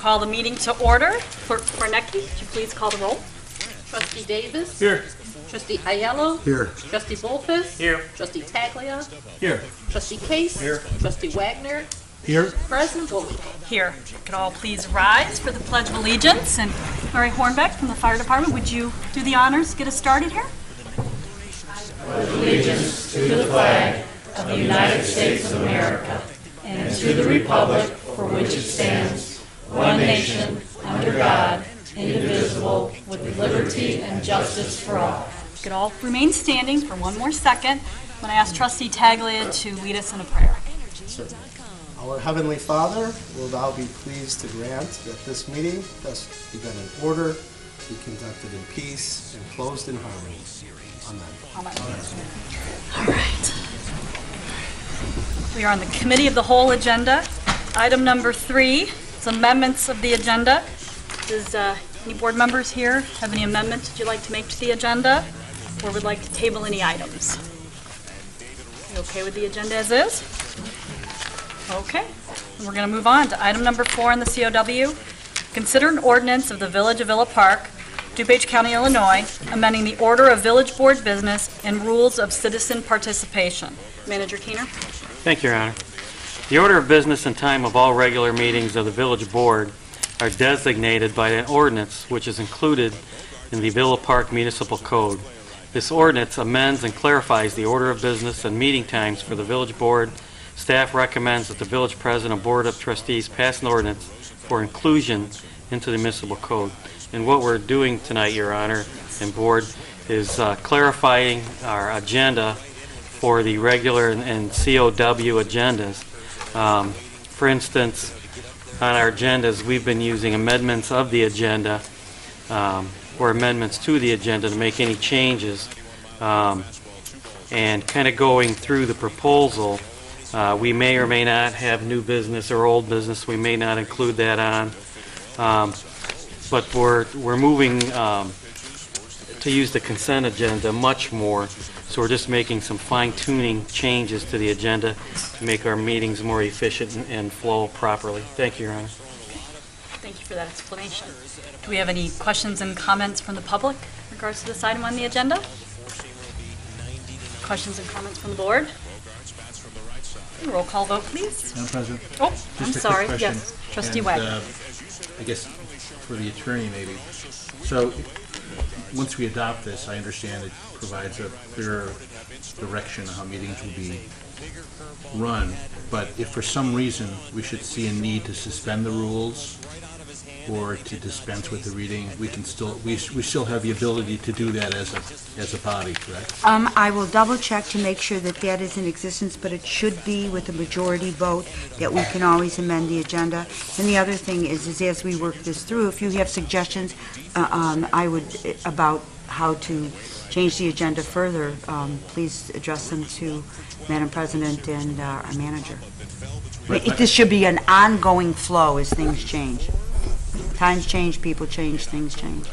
call the meeting to order. Clerk Kornecki, would you please call the roll? Trustee Davis. Here. Trustee Aiello. Here. Trustee Bolfus. Here. Trustee Taglia. Here. Trustee Case. Here. Trustee Wagner. Here. President Bowman. Here. Could all please rise for the Pledge of Allegiance? And Mary Hornbeck from the Fire Department, would you do the honors, get us started here? Allegiance to the flag of the United States of America and to the republic for which it stands, one nation, under God, indivisible, with liberty and justice for all. Could all remain standing for one more second. I'm going to ask Trustee Taglia to lead us in a prayer. Our Heavenly Father, will thou be pleased to grant that this meeting, thus begun in order, be conducted in peace and closed in harmony. Amen. All right. We are on the Committee of the Whole agenda. Item number 3 is amendments of the agenda. Does any board members here have any amendments that you'd like to make to the agenda or would like to table any items? You okay with the agenda as is? Okay. And we're going to move on to item number 4 in the COW. Consider an ordinance of the Village of Villa Park, DuPage County, Illinois, amending the order of village board business and rules of citizen participation. Manager Keener. Thank you, Your Honor. The order of business and time of all regular meetings of the village board are designated by an ordinance which is included in the Villa Park Municipal Code. This ordinance amends and clarifies the order of business and meeting times for the village board. Staff recommends that the village president and board of trustees pass an ordinance for inclusion into the municipal code. And what we're doing tonight, Your Honor, and board, is clarifying our agenda for the regular and COW agendas. For instance, on our agendas, we've been using amendments of the agenda or amendments to the agenda to make any changes. And kind of going through the proposal, we may or may not have new business or old business. We may not include that on. But we're moving to use the consent agenda much more. So we're just making some fine-tuning changes to the agenda to make our meetings more efficient and flow properly. Thank you, Your Honor. Thank you for that explanation. Do we have any questions and comments from the public in regards to this item on the agenda? Questions and comments from the board? Roll call vote, please. Madam President? Oh, Just I'm a quick sorry. question. Yes, Trustee And, Wagner. I guess for the attorney maybe. So once we adopt this, I understand it provides a clearer direction on how meetings will be run. But if for some reason we should see a need to suspend the rules or to dispense with the reading, we still have the ability to do that as a body, correct? I will double check to make sure that that is in existence, but it should be with a majority vote that we can always amend the agenda. And the other thing is as we work this through, if you have suggestions, I would about how to change the agenda further, please address them to Madam President and our manager. This should be an ongoing flow as things change. Times change, people change, things change.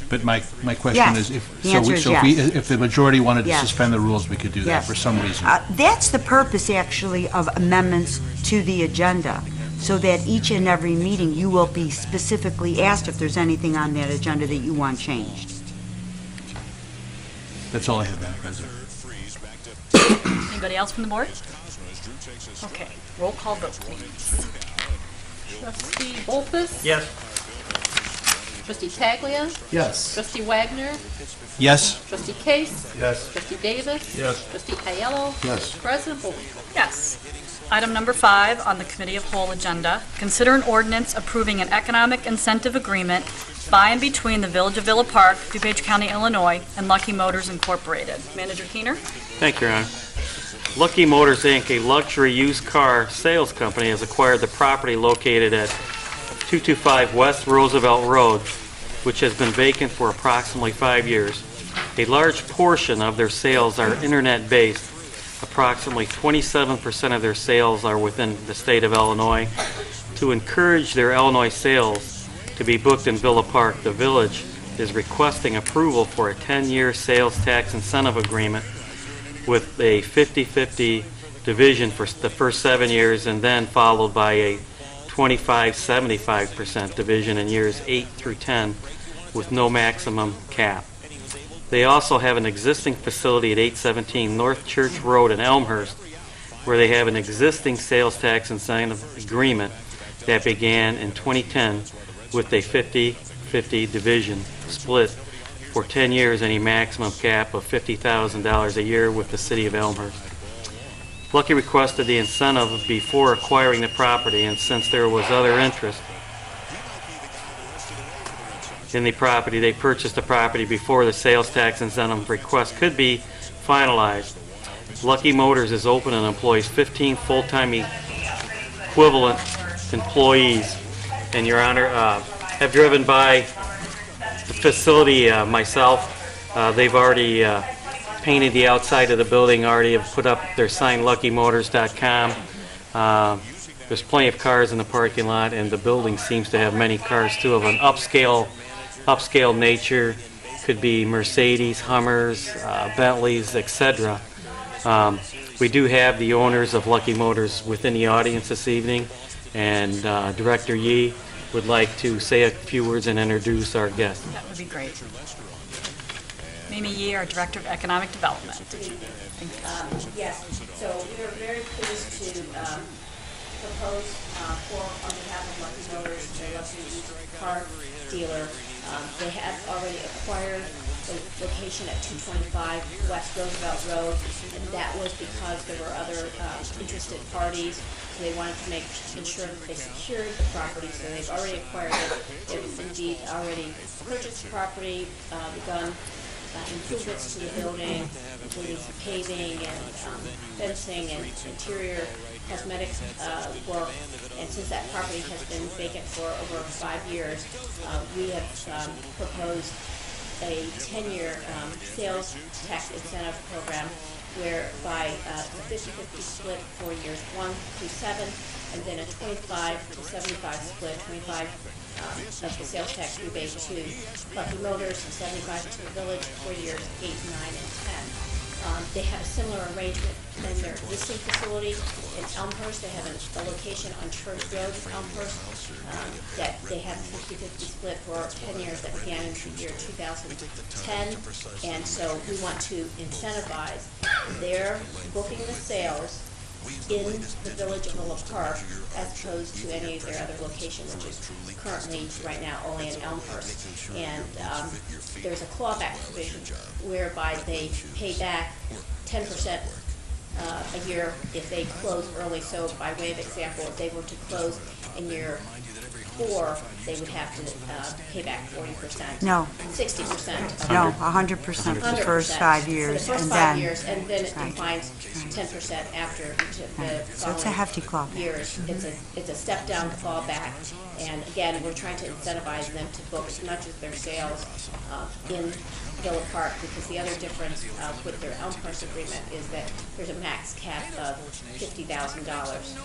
But my question Yes. is, The answer is if the majority wanted to Yes. suspend the rules, we could do that Yes. for some reason. That's the purpose, actually, of amendments to the agenda, so that each and every meeting you will be specifically asked if there's anything on that agenda that you want changed. That's all I have, Madam President. Anybody else from the board? Okay, roll call vote, please. Trustee Bolfus. Yes. Trustee Taglia. Yes. Trustee Wagner. Yes. Trustee Case. Yes. Trustee Davis. Yes. Trustee Aiello. Yes. President Bowman. Yes. Item number 5 on the Committee of Whole agenda. Consider an ordinance approving an economic incentive agreement by and between the Village of Villa Park, DuPage County, Illinois, and Lucky Motors Incorporated. Manager Keener. Thank you, Your Honor. Lucky Motors, Inc., a luxury used car sales company, has acquired the property located at 225 West Roosevelt Road, which has been vacant for approximately 5 years. A large portion of their sales are internet-based. Approximately 27% of their sales are within the state of Illinois. To encourage their Illinois sales to be booked in Villa Park, the village is requesting approval for a 10-year sales tax incentive agreement with a 50-50 division for the first 7 years and then followed by a 25-75% division in years 8 through 10 with no maximum cap. They also have an existing facility at 817 North Church Road in Elmhurst, where they have an existing sales tax incentive agreement that began in 2010 with a 50-50 division split for 10 years and a maximum cap of $50,000 a year with the city of Elmhurst. Lucky requested the incentive before acquiring the property, and since there was other interest in the property, they purchased the property before the sales tax incentive request could be finalized. Lucky Motors is open and employs 15 full-time equivalent employees. And Your Honor, have driven by the facility myself. They've already painted the outside of the building, already have put up their sign, luckymotors.com. There's plenty of cars in the parking lot, and the building seems to have many cars too, of an upscale nature. Could be Mercedes, Hummers, Bentleys, etc. We do have the owners of Lucky Motors within the audience this evening, and Director Yee would like to say a few words and introduce our guest. That would be great. Mimi Yee, our Director of Economic Development. Yes, so we are very pleased to propose on behalf of Lucky Motors, the Lucky car dealer. They have already acquired the location at 225 West Roosevelt Road, and that was because there were other interested parties. So they wanted to ensure that they secured the property, so they've already acquired it. They've indeed already purchased the property, begun improvements to the building, including some paving and fencing and interior cosmetic work. And since that property has been vacant for over 5 years, we have proposed a 10-year sales tax incentive program whereby a 50-50 split for years 1 through 7, and then a 25 to 75 split, 25 of the sales tax rebate to Lucky Motors and 75 to the village for years 8, 9, and 10. They have a similar arrangement in their existing facility in Elmhurst. They have a location on Church Road in Elmhurst that they have a 50-50 split for 10 years that began in the year 2010. And so we want to incentivize their booking the sales in the village of Villa Park as opposed to any of their other locations, which is currently right now only in Elmhurst. And there's a clawback provision whereby they pay back 10% a year if they close early. So by way of example, if they were to close in year 4, they would have to pay back 40%. No. 60%. No, 100% for the first 5 years, For the first and 5 then, years, and then it Right. declines 10% after the so it's a following hefty clawback. years. It's a step down clawback, and again, we're trying to incentivize them to book as much of their sales in Villa Park, because the other difference with their Elmhurst agreement is that there's a max cap of $50,000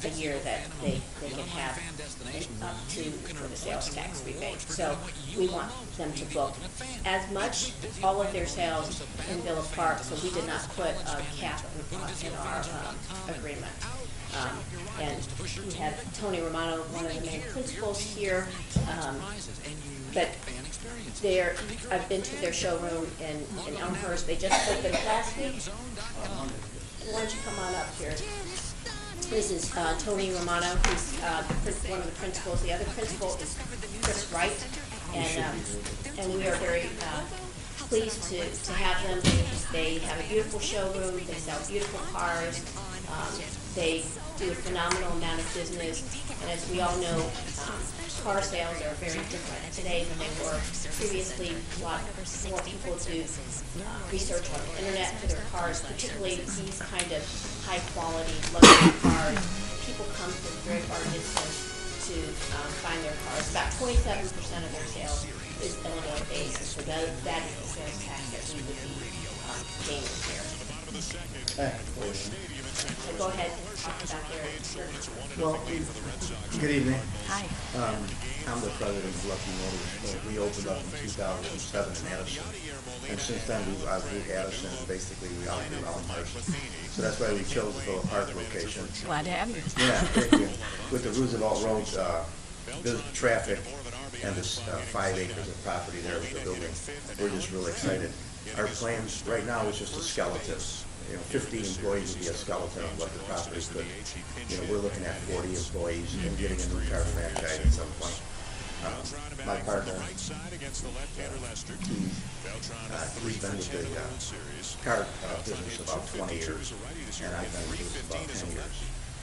a year that they can have up to for the sales tax rebate. So we want them to book as much, all of their sales in Villa Park, so we did not put a cap in our agreement. And we have Tony Romano, one of the main principals here, but I've been to their showroom in Elmhurst. They just opened last week. Why don't you come on up here? This is Tony Romano, who's one of the principals. The other principal is Chris Wright, and we are very pleased to have them. They have a beautiful showroom. They sell beautiful cars. They do a phenomenal amount of business, and as we all know, car sales are very different today than they were previously. A lot more people do research on the internet for their cars, particularly these kind of high-quality luxury cars. People come from very far distance to find their cars. About 27% of their sales is Illinois-based, so that is the sales tax that we would be gaining here. So go ahead. back there. Well, good evening. Hi. I'm the president of Lucky Motors. We opened up in 2007 in Addison. And since then, we've outgrew Addison, and basically we outgrew Elmhurst. So that's why we chose the Villa Park location. Glad to have you. Yeah, thank you. With the Roosevelt Road, there's traffic and this 5 acres of property there with the building. We're just really excited. Our plans right now is just a skeleton. 15 employees would be a skeleton of what the property could. We're looking at 40 employees and getting a new car franchise at some point. My partner, he's been with the car business about 20 years, and I've been with it about 10 years.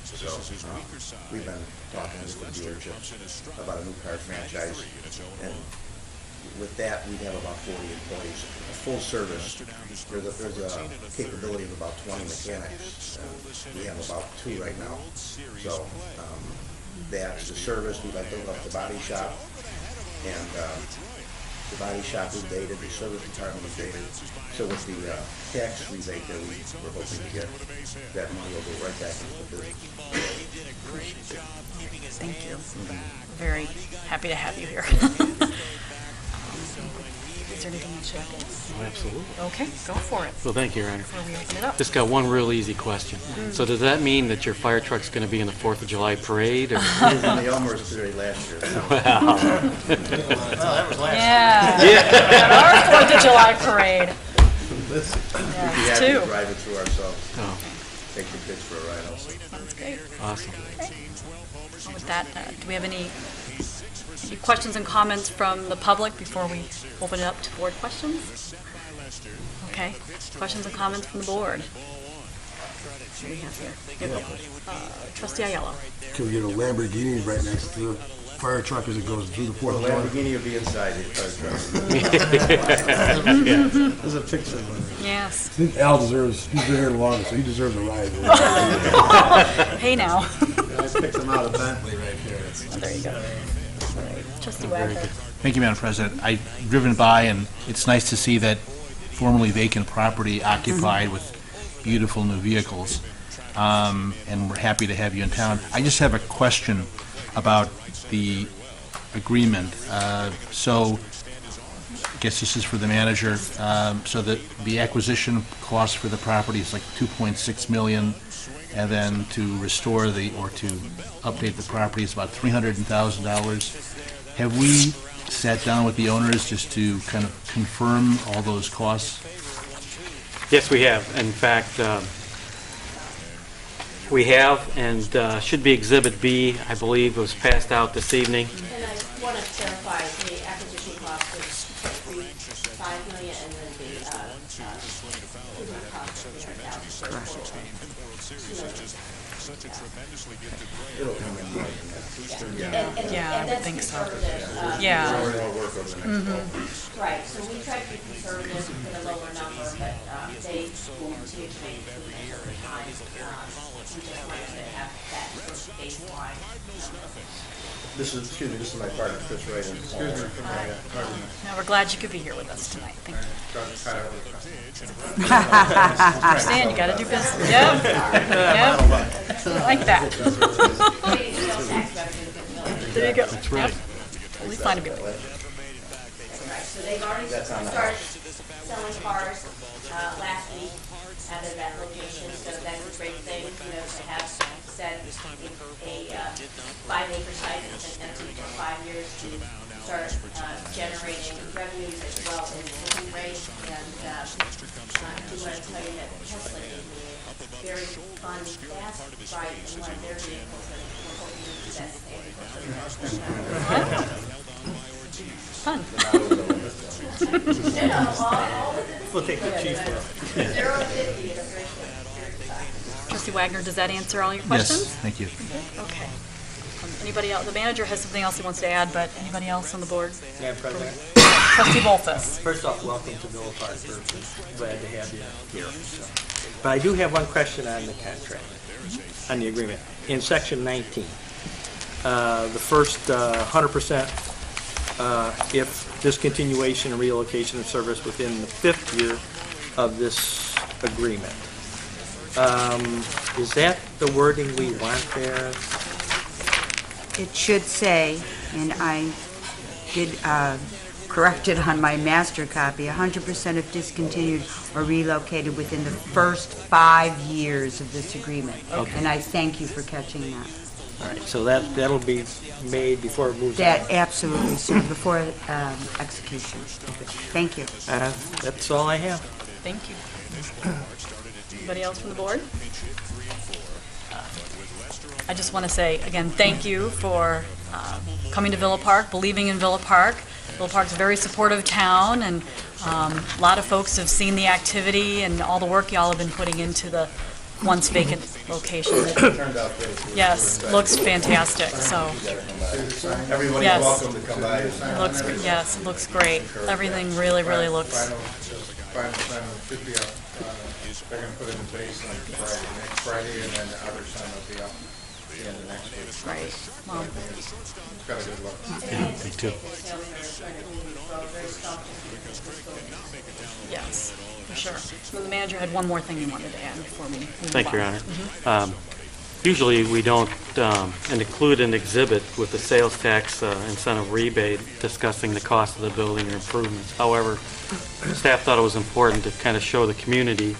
So we've been talking with the dealership about a new car franchise, and with that, we'd have about 40 employees. A full service, there's a capability of about 20 mechanics, and we have about 2 right now. So that's the service. We'd like to open up the body shop, and the body shop is dated, the service department is dated. So with the tax rebate that we're hoping to get, that money will go right back into the business. Thank you. Very happy to have you here. Is there anything else you'd like to ask? Oh, absolutely. Okay, go for it. Well, thank you, Your Honor. Before we open it up. Just got one real easy question. So does that mean that your fire truck's going to be in the 4th of July parade? Or? We was in the Elmhurst parade last year. Yeah. Our 4th of July parade. We'd be Yeah, happy too. to drive it through ourselves. Oh, Take the kids for a ride also. That's great. awesome. With that, do we have any questions and comments from the public before we open it up to board questions? Okay, questions and comments from the board? What do we have here? Trustee Aiello. Can we get a Lamborghini right next to the fire truck as it goes through the The 4th of July? Lamborghini will be inside the fire truck. There's a picture of it. Yes. I think Al deserves, he's been here longer, so he deserves a ride. Hey now. I picked him out of Bentley right here. There you go. All right. Trustee Wagner. Thank you, Madam President. I've driven by, and it's nice to see that formerly vacant property occupied with beautiful new vehicles, and we're happy to have you in town. I just have a question about the agreement. So, I guess this is for the manager. So the acquisition cost for the property is like $2.6 million, and then to restore or to update the property is about $300,000. Have we sat down with the owners just to kind of confirm all those costs? Yes, we have. In fact, we have, and should be Exhibit B, I believe, was passed out this evening. And I want to clarify, the acquisition cost was $5 million, and then the improvement cost was $300,000. It'll come in right in that. Yeah, I would think so. Conservative, Yeah. More work over the next 12 months. right, so we tried to be conservative with a lower number, but they will continue to make improvements over time. We just wanted to have that first baseline number. This is my partner, Chris Wright. Excuse me. Now, we're glad you could be here with us tonight. Thank you. Understand, you gotta do business. Yep. Yep. I like that. There you go. That's right. Totally fine to be late. Right, so they've already started selling cars last week out of that location, so that's a great thing, to have said a 5-acre site that's been empty for 5 years to start generating revenues as well as living rate. And I do want to tell you that Tesla gave me a very fun, fast ride in one of their vehicles, and we're hoping to do that Fun. We'll take the chief off. 0 to 50 is a very good. Trustee Wagner, does that answer all your questions? Yes, thank you. Okay. Anybody else? The manager has something else he wants to add, but anybody else on the board? Madam President, Trustee Bolfus. first off, welcome to Villa Park. We're glad to have you here. But I do have one question on the contract, on the agreement. In section 19, the first 100% if discontinuation and relocation of service within the 5th year of this agreement. Is that the wording we want there? It should say, and I did correct it on my master copy, 100% if discontinued or relocated within the first 5 years of this agreement. Okay. And I thank you for catching that. All right, so that'll be made before it moves on. That absolutely, sir, before execution. Thank you. That's all I have. Thank you. Anybody else from the board? I just want to say, again, thank you for coming to Villa Park, believing in Villa Park. Villa Park's a very supportive town, and a lot of folks have seen the activity and all the work y'all have been putting into the once vacant location. Yes, looks fantastic, so. Everybody's Yes. welcome to come by. Yes, it looks great. Everything really, really looks, Final assignment should be up. They're gonna put it in base on Friday, next Friday, and then the other assignment will be up at the end of next week. right. Well, It's got a good look. Me too. yes, for sure. So the manager had one more thing he wanted to add before we move Thank you, Your on. Honor. Usually, we don't include an exhibit with the sales tax incentive rebate discussing the cost of the building or improvements. However, staff thought it was important to kind of show the community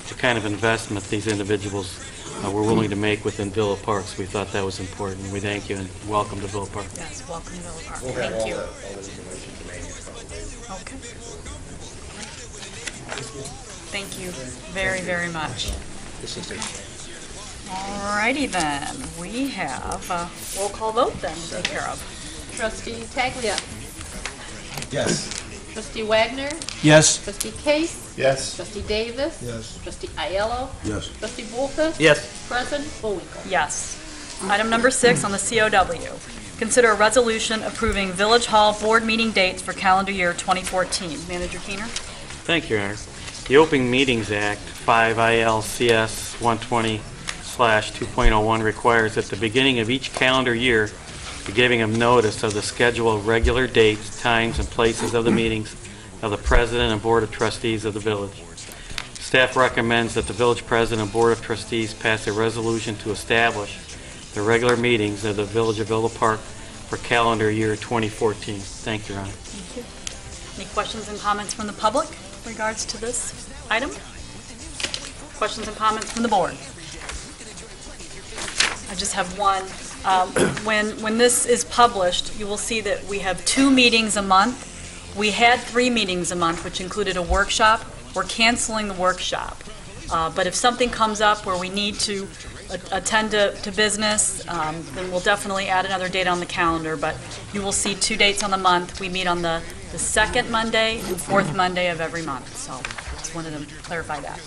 the kind of investment these individuals were willing to make within Villa Park. So we thought that was important. We thank you and welcome to Villa Park. Yes, welcome to Villa Park. We'll have Thank you. all the information to make in a couple days. Okay. Thank you very, very much. This is it. Alrighty then, we have a roll call vote then to take care of. Trustee Taglia. Yes. Trustee Wagner. Yes. Trustee Case. Yes. Trustee Davis. Yes. Trustee Aiello. Yes. Trustee Wolfus. Yes. President Bullwinkle. Yes. Item number 6 on the COW. Consider a resolution approving Village Hall board meeting dates for calendar year 2014. Manager Keener? Thank you, Your Honor. The Open Meetings Act, 5 ILCS 120/2.01, requires at the beginning of each calendar year the giving of notice of the schedule of regular dates, times, and places of the meetings of the President and Board of Trustees of the village. Staff recommends that the Village President and Board of Trustees pass a resolution to establish the regular meetings of the Village of Villa Park for calendar year 2014. Thank you, Your Honor. Any questions and comments from the public in regards to this item? Questions and comments from the board? I just have one. When this is published, you will see that we have 2 meetings a month. We had 3 meetings a month, which included a workshop. We're canceling the workshop. But if something comes up where we need to attend to business, then we'll definitely add another date on the calendar. But you will see 2 dates on the month. We meet on the second Monday and 4th Monday of every month. So just wanted to clarify that.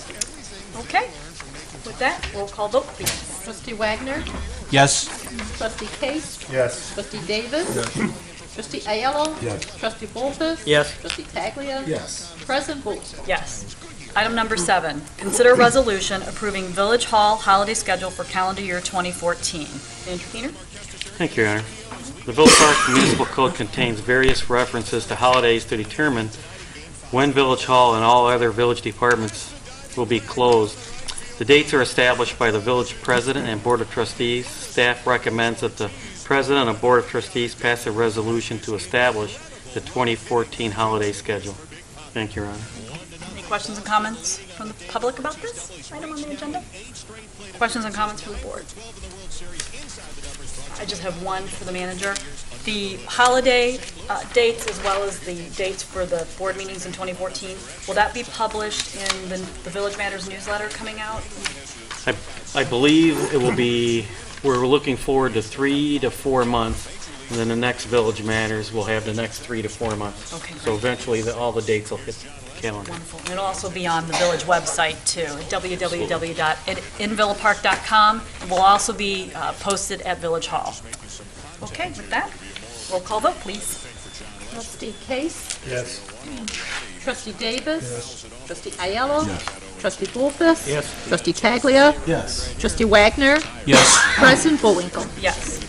Okay. With that, roll call vote, please. Trustee Wagner. Yes. Trustee Case. Yes. Trustee Davis. Trustee Aiello. Yes. Trustee Wolfus. Yes. Trustee Taglia. Yes. President Bullwinkle. Yes. Item number 7, consider a resolution approving Village Hall holiday schedule for calendar year 2014. Manager Keener? Thank you, Your Honor. The Villa Park Municipal Code contains various references to holidays to determine when Village Hall and all other village departments will be closed. The dates are established by the village president and board of trustees. Staff recommends that the president and board of trustees pass a resolution to establish the 2014 holiday schedule. Thank you, Your Honor. Any questions and comments from the public about this item on the agenda? Questions and comments from the board? I just have one for the manager. The holiday dates as well as the dates for the board meetings in 2014, will that be published in the Village Matters newsletter coming out? I believe it will be, we're looking forward to 3 to 4 months, and then the next Village Matters will have the next 3 to 4 months. Okay, So great. eventually, all the dates will hit the calendar. Wonderful. And it'll also be on the village website too, at www.invillapark.com. It will also be posted at Village Hall. Okay, with that, roll call vote, please. Trustee Case. Yes. Trustee Davis. Trustee Aiello. Trustee Wolfus. Yes. Trustee Taglia. Yes. Trustee Wagner. Yes. President Bullwinkle. Yes.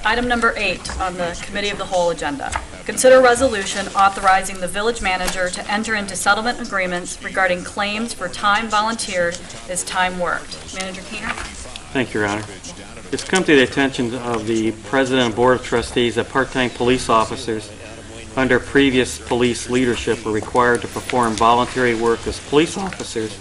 Item number 8 on the Committee of the Whole agenda. Consider a resolution authorizing the village manager to enter into settlement agreements regarding claims for time volunteered as time worked. Manager Keener? Thank you, Your Honor. It's come to the attention of the President and Board of Trustees that part-time police officers under previous police leadership were required to perform voluntary work as police officers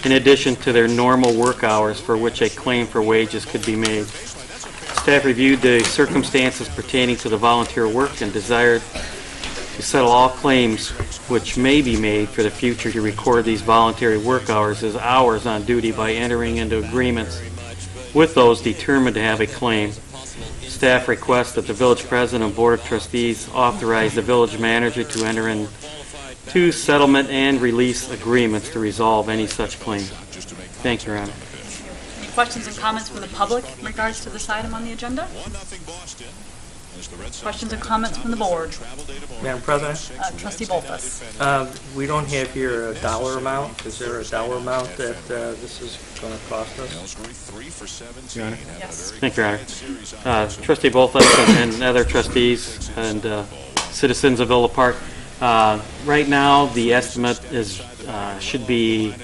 in addition to their normal work hours for which a claim for wages could be made. Staff reviewed the circumstances pertaining to the volunteer work and desired to settle all claims which may be made for the future to record these voluntary work hours as hours on duty by entering into agreements with those determined to have a claim. Staff requests that the village president and board of trustees authorize the village manager to enter into settlement and release agreements to resolve any such claim. Thank you, Your Honor. Any questions and comments from the public in regards to this item on the agenda? Questions and comments from the board? Madam President? Trustee Bolfus. We don't have here a dollar amount. Is there a dollar amount that this is going to cost us? Your Honor. Yes. Thank you, Your Honor. Trustee Bolfus and other trustees and citizens of Villa Park, right now the estimate is should be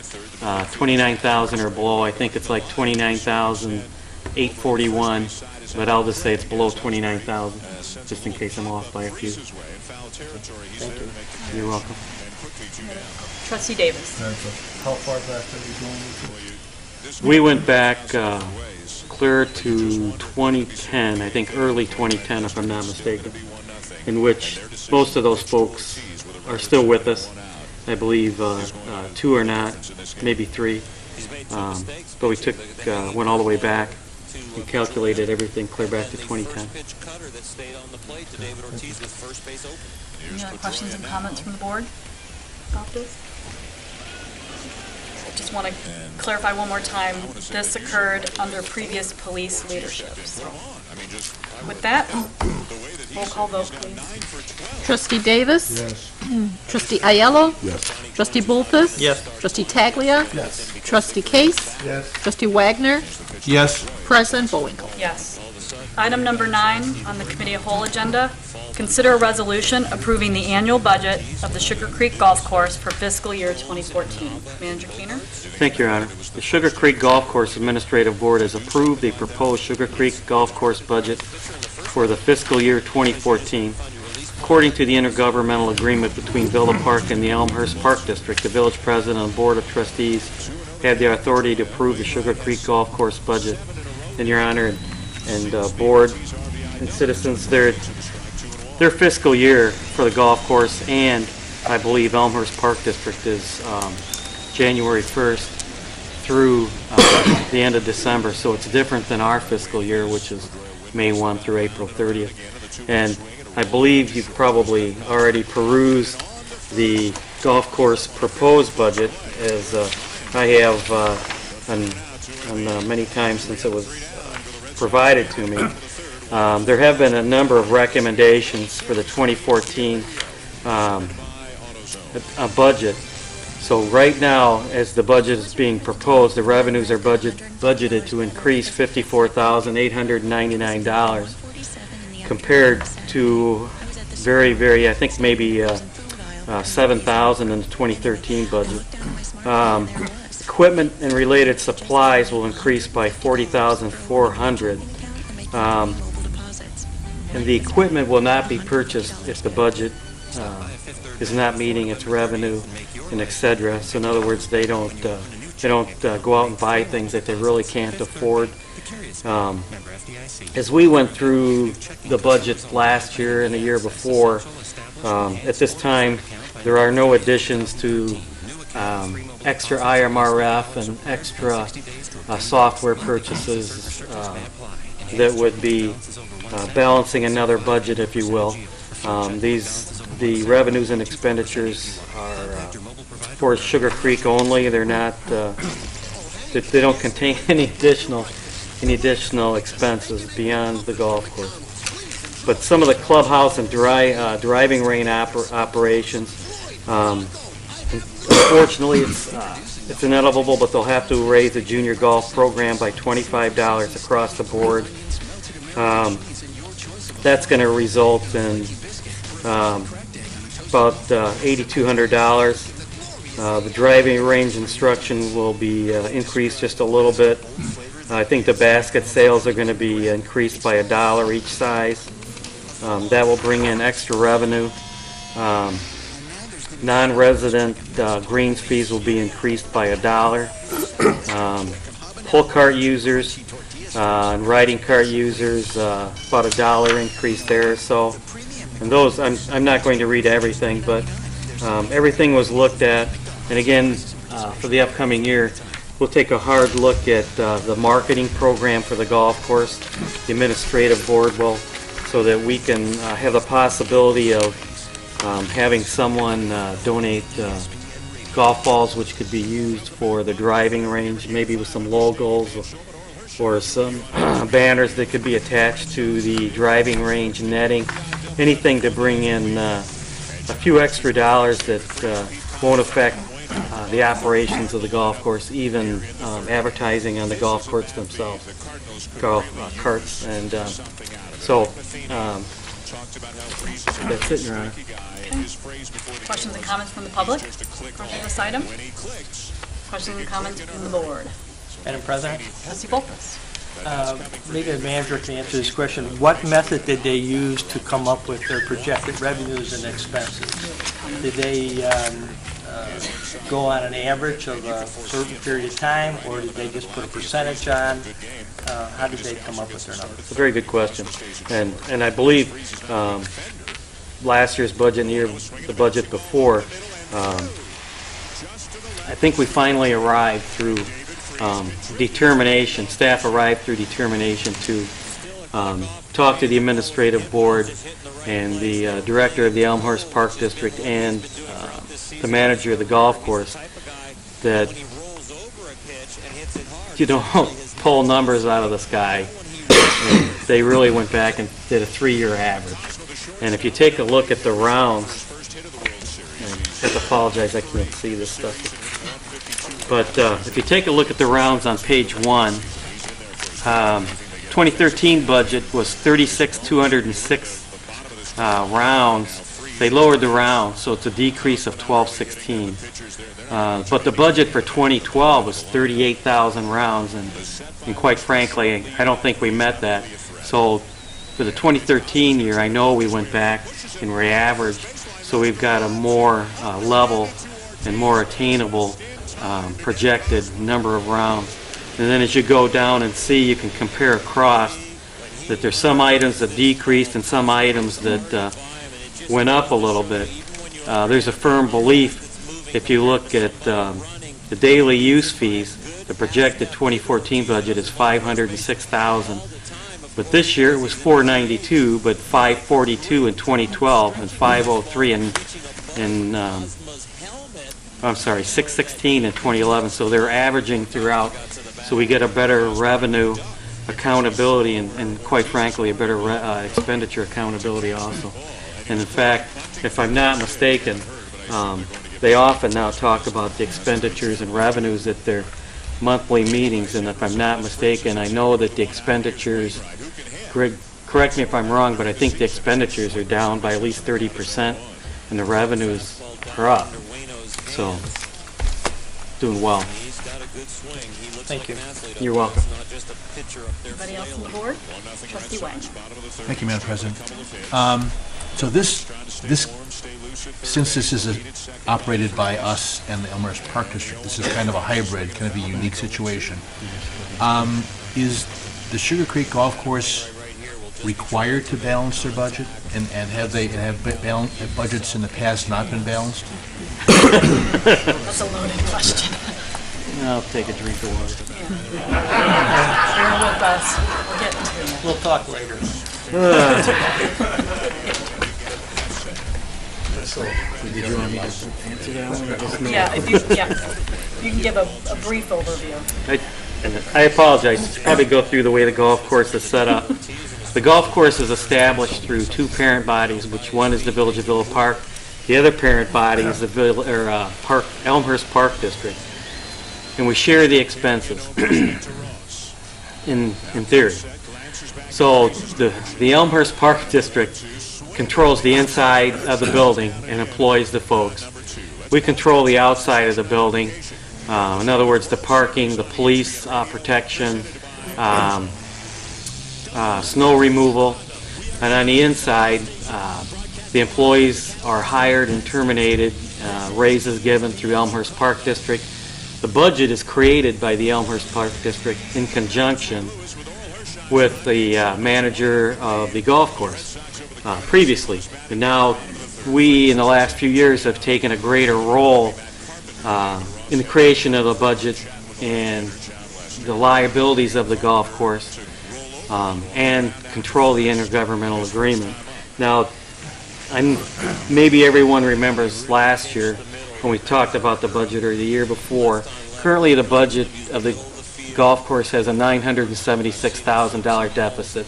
29,000 or below. I think it's like 29,841, but I'll just say it's below 29,000, just in case I'm off by a few. Thank you. You're welcome. Trustee Davis. How far back are you going with We went back clear to 2010, I think early 2010 if I'm not mistaken, in which most of those folks are still with us. I believe two are not, maybe three. But we went all the way back and calculated everything clear back to 2010. Any other questions and comments from the board about this? I just want to clarify one more time, this occurred under previous police leadership. So, with that, roll call vote, please. Trustee Davis? Yes. Trustee Aiello? Yes. Trustee Bolfus? Yes. Trustee Taglia? Yes. Trustee Case? Yes. Trustee Wagner? Yes. President Bowinkle. Yes. Item number 9 on the committee of whole agenda, consider a resolution approving the annual budget of the Sugar Creek Golf Course for fiscal year 2014. Manager Keener? Thank you, Your Honor. The Sugar Creek Golf Course Administrative Board has approved the proposed Sugar Creek Golf Course budget for the fiscal year 2014. According to the intergovernmental agreement between Villa Park and the Elmhurst Park District, the village president and board of trustees have the authority to approve the Sugar Creek Golf Course budget. And Your Honor, and board and citizens, their fiscal year for the golf course and I believe Elmhurst Park District is January 1st through the end of December, so it's different than our fiscal year, which is May 1 through April 30th. And I believe you've probably already perused the golf course proposed budget, as I have on many times since it was provided to me. There have been a number of recommendations for the 2014 budget. So right now, as the budget is being proposed, the revenues are budgeted to increase $54,899 compared to I think maybe $7,000 in the 2013 budget. Equipment and related supplies will increase by $40,400. And the equipment will not be purchased if the budget is not meeting its revenue and etc. So in other words, they don't go out and buy things that they really can't afford. As we went through the budgets last year and the year before, at this time there are no additions to extra IMRF and extra software purchases that would be balancing another budget, if you will. The revenues and expenditures are for Sugar Creek only. They're not. They don't contain any additional expenses beyond the golf course. But some of the clubhouse and driving range operations. Unfortunately, it's inevitable, but they'll have to raise the junior golf program by $25 across the board. That's going to result in about $8,200. The driving range instruction will be increased just a little bit. I think the basket sales are going to be increased by $1 each size. That will bring in extra revenue. Non-resident greens fees will be increased by $1. Pull cart users and riding cart users, about $1 increase there. So, and those, I'm not going to read everything, but everything was looked at. And again, for the upcoming year, we'll take a hard look at the marketing program for the golf course. The administrative board will, so that we can have the possibility of having someone donate golf balls which could be used for the driving range, maybe with some logos or some banners that could be attached to the driving range netting, anything to bring in a few extra dollars that won't affect the operations of the golf course, even advertising on the golf courses themselves, golf carts, and so that's it, Your Honor. Questions and comments from the public on this item? Questions and comments from the board? Madam President? Trustee Bolfus. Maybe the manager can answer this question. What method did they use to come up with their projected revenues and expenses? Did they go on an average of a certain period of time, or did they just put a percentage on? How did they come up with their numbers? It's a very good question, and I believe last year's budget and the budget before, I think we finally arrived through determination. Staff arrived through determination to talk to the administrative board and the director of the Elmhurst Park District and the manager of the golf course that you don't pull numbers out of the sky. And they really went back and did a 3-year average. And if you take a look at the rounds, and I have to apologize, I can't see this stuff. But if you take a look at the rounds on page 1, 2013 budget was 36,206 rounds. They lowered the rounds, so it's a decrease of 1216. But the budget for 2012 was 38,000 rounds, and quite frankly, I don't think we met that. So for the 2013 year, I know we went back and re-averaged, so we've got a more level and more attainable projected number of rounds. And then as you go down and see, you can compare across that there's some items that decreased and some items that went up a little bit. There's a firm belief, if you look at the daily use fees, the projected 2014 budget is $506,000. But this year it was $492, but $542 in 2012 and $503 I'm sorry, $616 in 2011. So they're averaging throughout, so we get a better revenue accountability and quite frankly a better expenditure accountability also. And in fact, if I'm not mistaken, they often now talk about the expenditures and revenues at their monthly meetings, and if I'm not mistaken, I know that the expenditures, Greg, correct me if I'm wrong, but I think the expenditures are down by at least 30% and the revenues are up. So, doing well. Thank you. You're welcome. Anybody else on the board? Trustee Wagner. Thank you, Madam President. So this, since this is operated by us and the Elmhurst Park District, this is kind of a hybrid, kind of a unique situation. Is the Sugar Creek Golf Course required to balance their budget, and have budgets in the past not been balanced? That's a loaded question. I'll take a drink of water. Bear with us. We'll get into it. We'll talk later. Did you want me to answer that one? Yeah, if you can give a brief overview. I apologize. I should probably go through the way the golf course is set up. The golf course is established through two parent bodies, which one is the Village of Villa Park. The other parent body is the Elmhurst Park District. And we share the expenses. in theory. So the Elmhurst Park District controls the inside of the building and employs the folks. We control the outside of the building. In other words, the parking, the police protection, snow removal. And on the inside, the employees are hired and terminated, raises given through Elmhurst Park District. The budget is created by the Elmhurst Park District in conjunction with the manager of the golf course previously. And now we, in the last few years, have taken a greater role in the creation of the budget and the liabilities of the golf course and control the intergovernmental agreement. Now, maybe everyone remembers last year when we talked about the budget, or the year before. Currently, the budget of the golf course has a $976,000 deficit.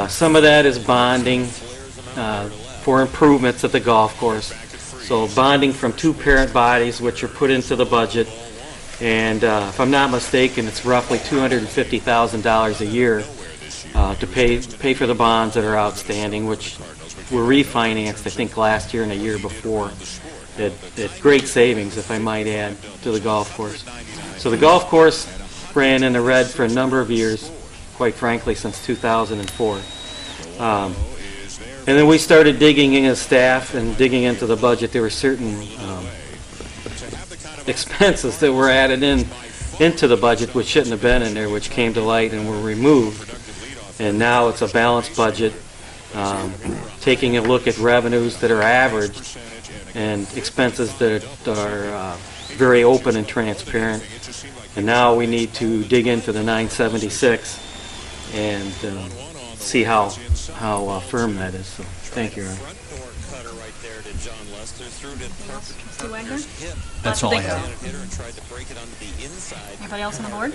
Some of that is bonding for improvements at the golf course. So bonding from two parent bodies, which are put into the budget. And if I'm not mistaken, it's roughly $250,000 a year to pay for the bonds that are outstanding, which were refinanced, I think, last year and a year before at great savings, if I might add, to the golf course. So the golf course ran in the red for a number of years, quite frankly, since 2004. And then we started digging in as staff and digging into the budget. There were certain expenses that were added into the budget which shouldn't have been in there, which came to light and were removed. And now it's a balanced budget, taking a look at revenues that are averaged and expenses that are very open and transparent. And now we need to dig into the 976 and see how firm that is. So, thank you, Ron. Trustee Wagner? That's all I have. Anybody else on the board?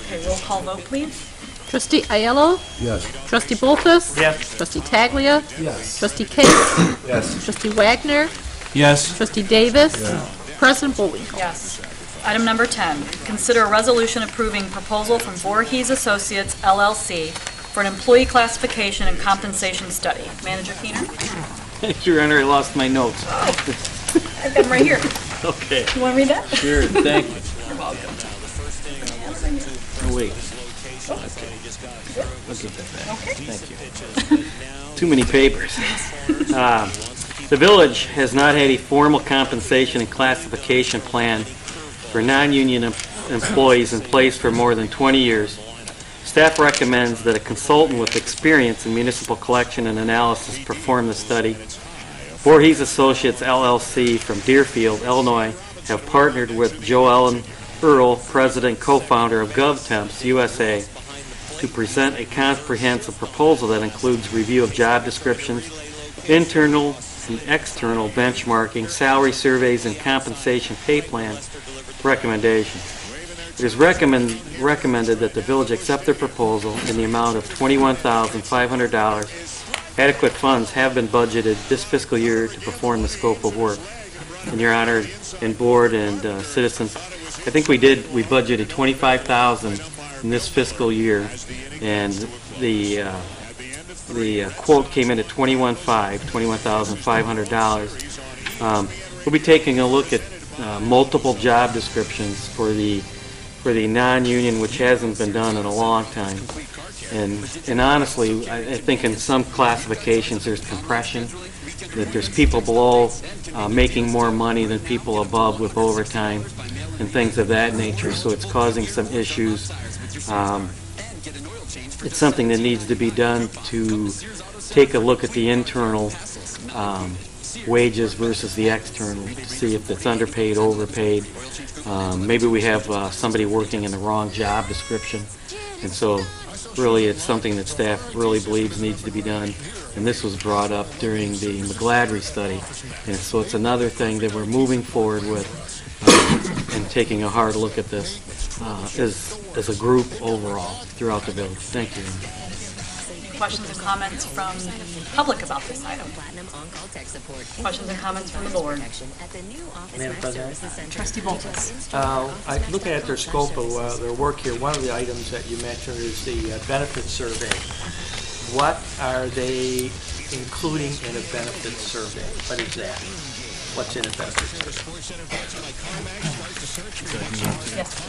Okay, roll call vote, please. Trustee Aiello? Yes. Trustee Bolfus? Yes. Trustee Taglia? Yes. Trustee Case? Yes. Trustee Wagner? Yes. Trustee Davis? President Bullwinkle? Yes. Item number 10, consider a resolution approving proposal from Voorhees Associates LLC for an employee classification and compensation study. Manager Keener? Thank you, Your Honor. I lost my notes. I've got them right here. Okay. You want to read that? Sure, thank you. You're welcome. Oh, wait. Okay. I'll get that back. Thank you. Too many papers. The village has not had a formal compensation and classification plan for non-union employees in place for more than 20 years. Staff recommends that a consultant with experience in municipal collection and analysis perform the study. Voorhees Associates LLC from Deerfield, Illinois, have partnered with Joe Ellen Earl, president and co-founder of GovTemps USA, to present a comprehensive proposal that includes review of job descriptions, internal and external benchmarking, salary surveys, and compensation pay plan recommendations. It is recommended that the village accept their proposal in the amount of $21,500. Adequate funds have been budgeted this fiscal year to perform the scope of work. And Your Honor, and board and citizens, I think we budgeted $25,000 in this fiscal year, and the quote came in at $21,500. We'll be taking a look at multiple job descriptions for the non-union, which hasn't been done in a long time. And honestly, I think in some classifications there's compression, that there's people below making more money than people above with overtime and things of that nature. So it's causing some issues. It's something that needs to be done to take a look at the internal wages versus the external to see if it's underpaid, overpaid. Maybe we have somebody working in the wrong job description. And so really it's something that staff really believes needs to be done. And this was brought up during the McGladrey study. And so it's another thing that we're moving forward with and taking a hard look at this as a group overall throughout the village. Thank you. questions and comments from the public about this item? Questions and comments from the board? Madam President? Trustee Boltis? I looking at their scope of their work here, one of the items that you mentioned is the benefit survey. What are they including in a benefit survey? What is that? What's in a benefit survey? Yes,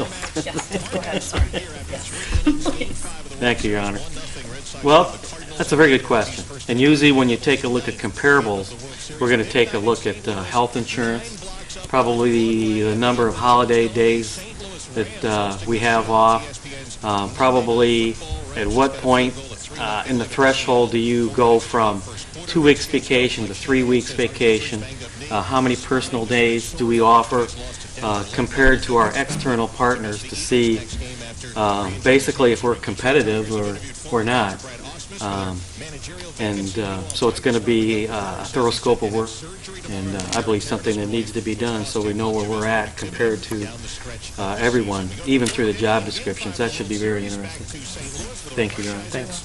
go ahead, sorry. Yes. Thank you, Your Honor. Well, that's a very good question. And usually when you take a look at comparables, we're going to take a look at health insurance, probably the number of holiday days that we have off, probably at what point in the threshold do you go from 2 weeks vacation to 3 weeks vacation, how many personal days do we offer compared to our external partners to see basically if we're competitive or not. So it's going to be a thorough scope of work, and I believe something that needs to be done so we know where we're at compared to everyone, even through the job descriptions. That should be very interesting. Thank you, Your Honor. Thanks.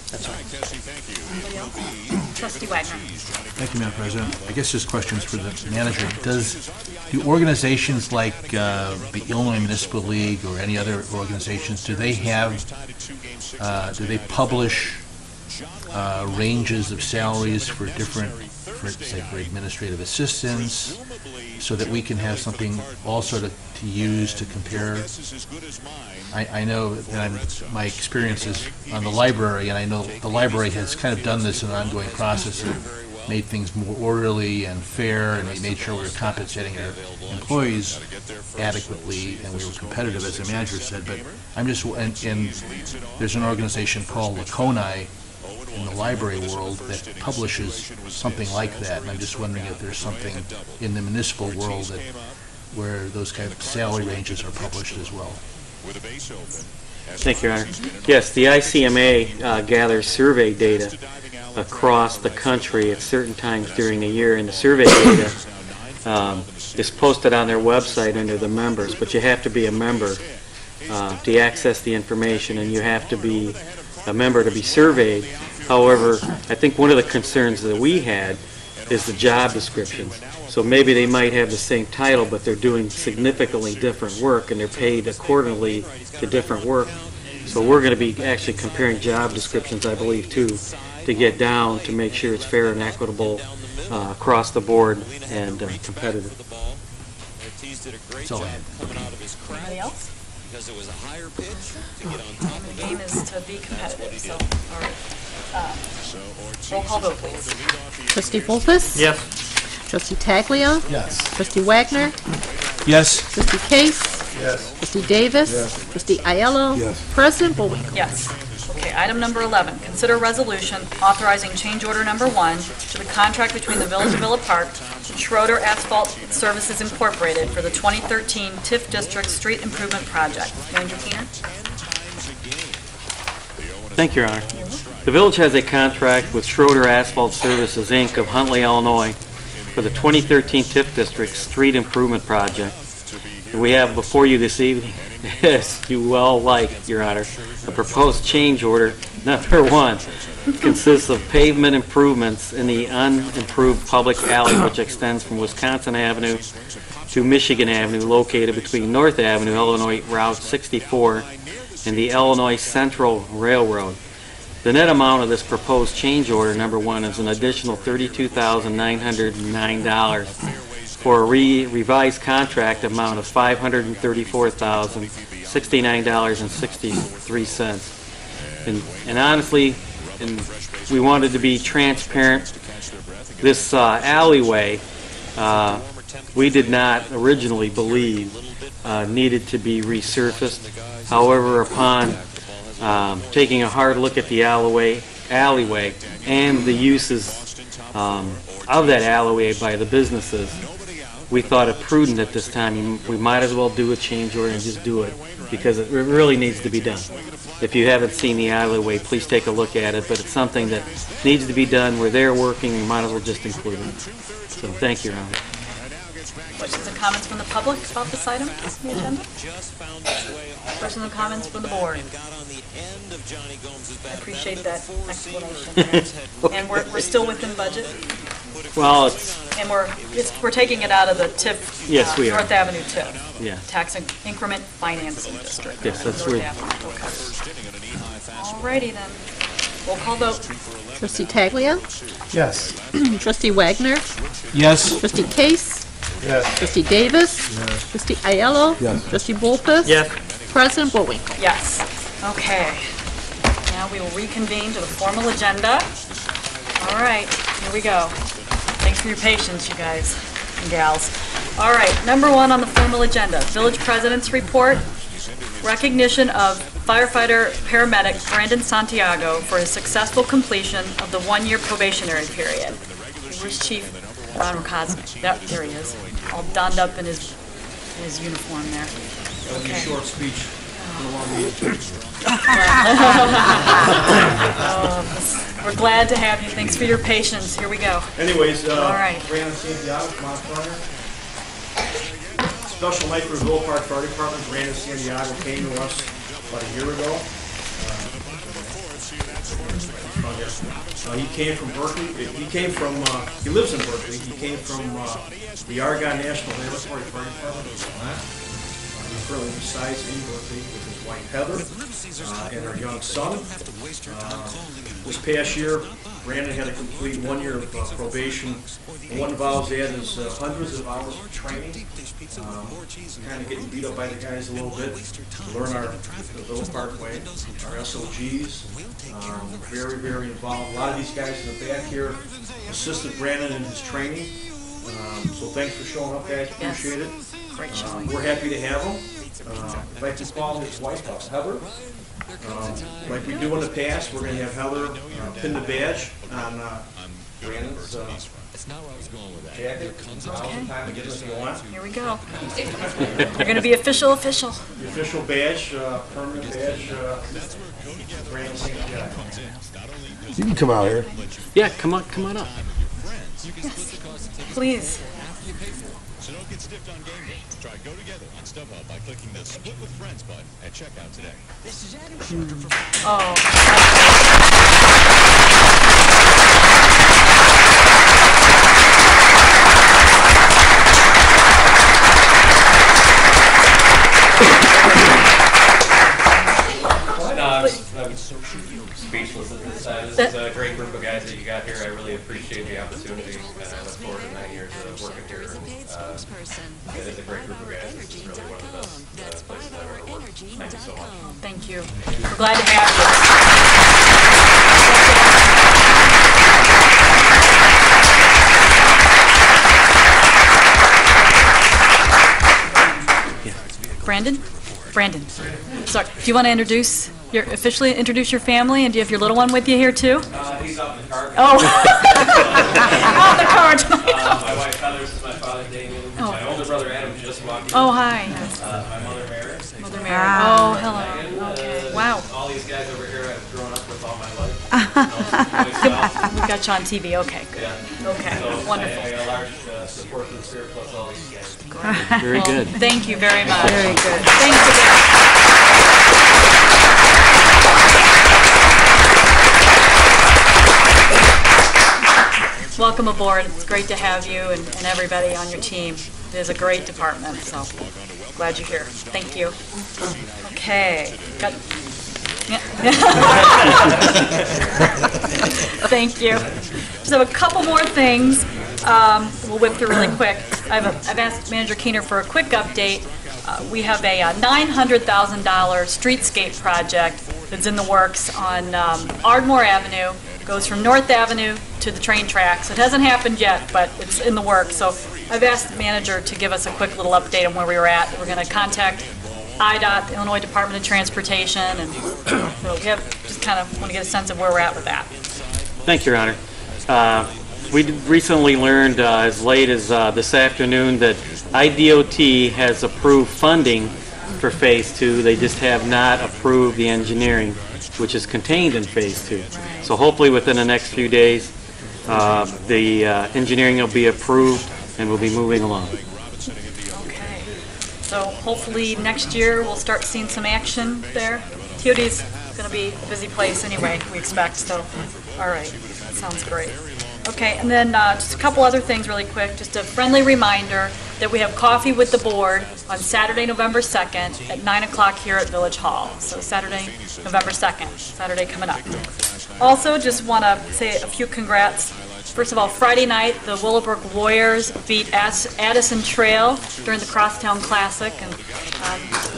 That's all. Anybody else? Trustee Wagner? Thank you, Madam President. I guess this question's for the manager. Do organizations like the Illinois Municipal League or any other organizations, do they publish ranges of salaries for different, say, for administrative assistants, so that we can have something also to use to compare? I know that my experience is on the library, and I know the library has kind of done this in an ongoing process and made things more orderly and fair, and we made sure we were compensating our employees adequately and we were competitive, as the manager said. But I'm just, and there's an organization called Laconia in the library world that publishes something like that, and I'm just wondering if there's something in the municipal world that where those kind of salary ranges are published as well. Thank you, Your Honor. Yes, the ICMA gathers survey data across the country at certain times during the year, and the survey data is posted on their website under the members, but you have to be a member to access the information, and you have to be a member to be surveyed. However, I think one of the concerns that we had is the job descriptions. So maybe they might have the same title, but they're doing significantly different work, and they're paid accordingly to different work. So we're going to be actually comparing job descriptions, I believe, too, to get down to make sure it's fair and equitable across the board and competitive. That's all I had. Anybody else? The game is to be competitive, so, all right. Roll call vote, please. Trustee Boltis? Yes. Trustee Taglia? Yes. Trustee Wagner? Yes. Trustee Case? Yes. Trustee Davis? Yes. Trustee Aiello? Yes. President Bullwinkle? Yes. Okay, item number 11, consider resolution authorizing change order number 1 to the contract between the Village of Villa Park and Schroeder Asphalt Services Incorporated for the 2013 TIF District Street Improvement Project. Manager Keener? Thank you, Your Honor. The village has a contract with Schroeder Asphalt Services, Inc. of Huntley, Illinois for the 2013 TIF District Street Improvement Project. And we have before you this evening, as you well like, Your Honor, a proposed change order number 1 consists of pavement improvements in the unimproved public alley which extends from Wisconsin Avenue to Michigan Avenue, located between North Avenue, Illinois Route 64, and the Illinois Central Railroad. The net amount of this proposed change order number 1 is an additional $32,909 for a revised contract amount of $534,069.63. And honestly, we wanted to be transparent. This alleyway, we did not originally believe needed to be resurfaced. However, upon taking a hard look at the alleyway and the uses of that alleyway by the businesses, we thought it prudent at this time. We might as well do a change order and just do it, because it really needs to be done. If you haven't seen the alleyway, please take a look at it, but it's something that needs to be done. We're there working, we might as well just include it. So thank you, Your Honor. Questions and comments from the public about this item on the agenda? Questions and comments from the board? I appreciate that explanation there. And we're still within budget? Well, it's, And we're taking it out of the TIF. Yes, we are. North Avenue TIF. yeah. Tax Increment Financing District. Yes, that's North where- Avenue, okay. Alrighty then. Roll call vote. Trustee Taglia. Yes. Trustee Wagner. Yes. Trustee Case. Yes. Trustee Davis. Trustee Ayello. Yes. Trustee Bolfus. Yes. President Bullwinkle. Yes. Okay. Now we will reconvene to the formal agenda. All right, here we go. Thanks for your patience, you guys and gals. All right, number one on the formal agenda, Village President's Report, recognition of firefighter paramedic Brandon Santiago for his successful completion of the one-year probationary period. Where's Chief Ron Kosnick? There he is, all donned up in his uniform there. That'll be a short speech. We're glad to have you. Thanks for your patience. Here we go. Anyways, All right. Brandon Santiago, Mount Runner. Special night for the Villa Park Fire Department. Brandon Santiago came to us about a year ago. He came from Berkeley. He lives in Berkeley. He came from the Argonne National Laboratory Fire Department. He currently resides in Berkeley with his wife Heather and our young son. This past year, Brandon had to complete 1 year of probation. And what involves that is hundreds of hours of training, kind of getting beat up by the guys a little bit, to learn the Villa Park way, our SOGs. Very, very involved. A lot of these guys in the back here assisted Brandon in his training. So thanks for showing up, guys. Appreciate it. Great showing. We're happy to have him. I'd like to call his wife, Heather. Like we do in the past, we're going to have Heather pin the badge on Brandon's jacket. Time to get this going. Here we go. You're going to be official. The official badge, permanent badge, Brandon Santiago. You can come out here. Yeah, come on up. Yes. Please. So don't get stiffed on game day. Try Go Together on StubHub by clicking the Split with Friends button at checkout today. This is Adam Sharker for I'm speechless at this time. This is a great group of guys that you got here. I really appreciate the opportunity, and I look forward to 9 years of working here. It is a great group of guys. This is really one of the best places I've ever worked. Thank you so much. Thank you. We're glad to have you. Brandon? Sorry, do you want to officially introduce your family, and do you have your little one with you here too? He's up in the car. Oh. Out in the car. My wife Heather, this is my father Damien. Oh. My older brother Adam just walked in. Oh, hi. My mother Mary. Oh, hello. Okay. Wow. All these guys over here I've grown up with all my life. We've got you on TV. Okay, good. Yeah. Okay, So wonderful. I got a large support from the Spirit plus all these guys. Very Well, good. Thank you very much. Very good. Thanks again. Welcome aboard. It's great to have you and everybody on your team. It is a great department, so glad you're here. Thank you. Okay. Thank you. Just have a couple more things. We'll whip through really quick. I've asked Manager Keener for a quick update. We have a $900,000 streetscape project that's in the works on Ardmore Avenue. Goes from North Avenue to the train tracks. It hasn't happened yet, but it's in the works. So I've asked the manager to give us a quick little update on where we were at. We're going to contact IDOT, the Illinois Department of Transportation, and so we have just kind of want to get a sense of where we're at with that. Thank you, Your Honor. We recently learned as late as this afternoon that IDOT has approved funding for Phase 2. They just have not approved the engineering, which is contained in Phase 2. So hopefully within the next few days, the engineering will be approved and we'll be moving along. So hopefully next year we'll start seeing some action there. TOD's going to be a busy place anyway, we expect, so, all right, that sounds great. Okay, and then just a couple other things really quick. Just a friendly reminder that we have Coffee with the Board on Saturday, November 2nd at 9 o'clock here at Village Hall. So Saturday, November 2nd, Saturday coming up. Also, just want to say a few congrats. First of all, Friday night, the Willowbrook Warriors beat Addison Trail during the Crosstown Classic. And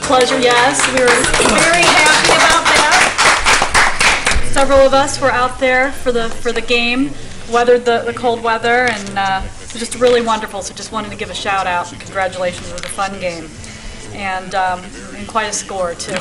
pleasure, yes, we were very happy about that. Several of us were out there for the game, weathered the cold weather, and it was just really wonderful. So just wanted to give a shout out and congratulations. It was a fun game. And quite a score, too.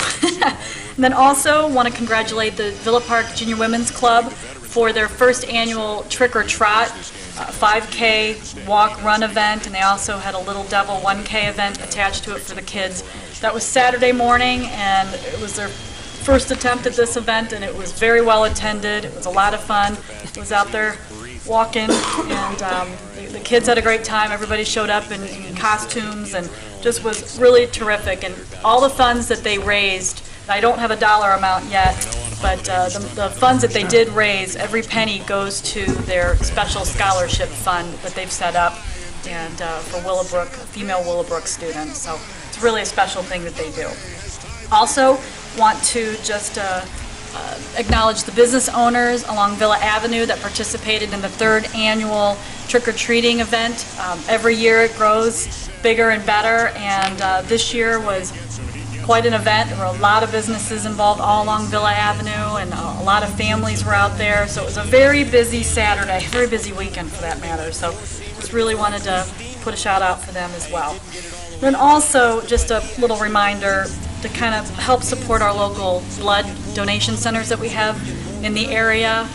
And then also want to congratulate the Villa Park Junior Women's Club for their first annual Trick or Trot 5K walk-run event, and they also had a Little Devil 1K event attached to it for the kids. That was Saturday morning, and it was their first attempt at this event, and it was very well attended. It was a lot of fun. It was out there walking, and the kids had a great time. Everybody showed up in costumes, and just was really terrific. And all the funds that they raised, I don't have a dollar amount yet, but the funds that they did raise, every penny goes to their special scholarship fund that they've set up, and for Willowbrook, female Willowbrook students. So it's really a special thing that they do. Also, want to just acknowledge the business owners along Villa Avenue that participated in the 3rd annual trick-or-treating event. Every year it grows bigger and better, and this year was quite an event. There were a lot of businesses involved all along Villa Avenue, and a lot of families were out there. So it was a very busy Saturday, very busy weekend for that matter. So just really wanted to put a shout out for them as well. Then also just a little reminder to kind of help support our local blood donation centers that we have in the area.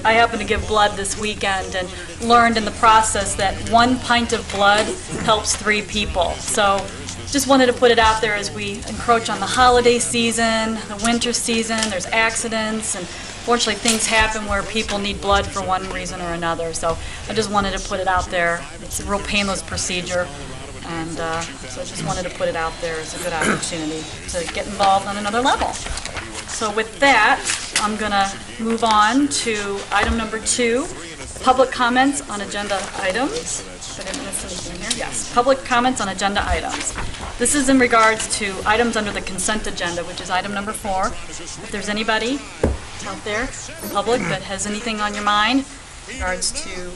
I happened to give blood this weekend and learned in the process that 1 pint of blood helps 3 people. So just wanted to put it out there as we encroach on the holiday season, the winter season, there's accidents, and fortunately things happen where people need blood for one reason or another. So I just wanted to put it out there. It's a real painless procedure, and so I just wanted to put it out there as a good opportunity to get involved on another level. So with that, I'm going to move on to item number 2, public comments on agenda items. I didn't miss anything here. Yes, public comments on agenda items. This is in regards to items under the consent agenda, which is item number 4. If there's anybody out there in public that has anything on your mind in regards to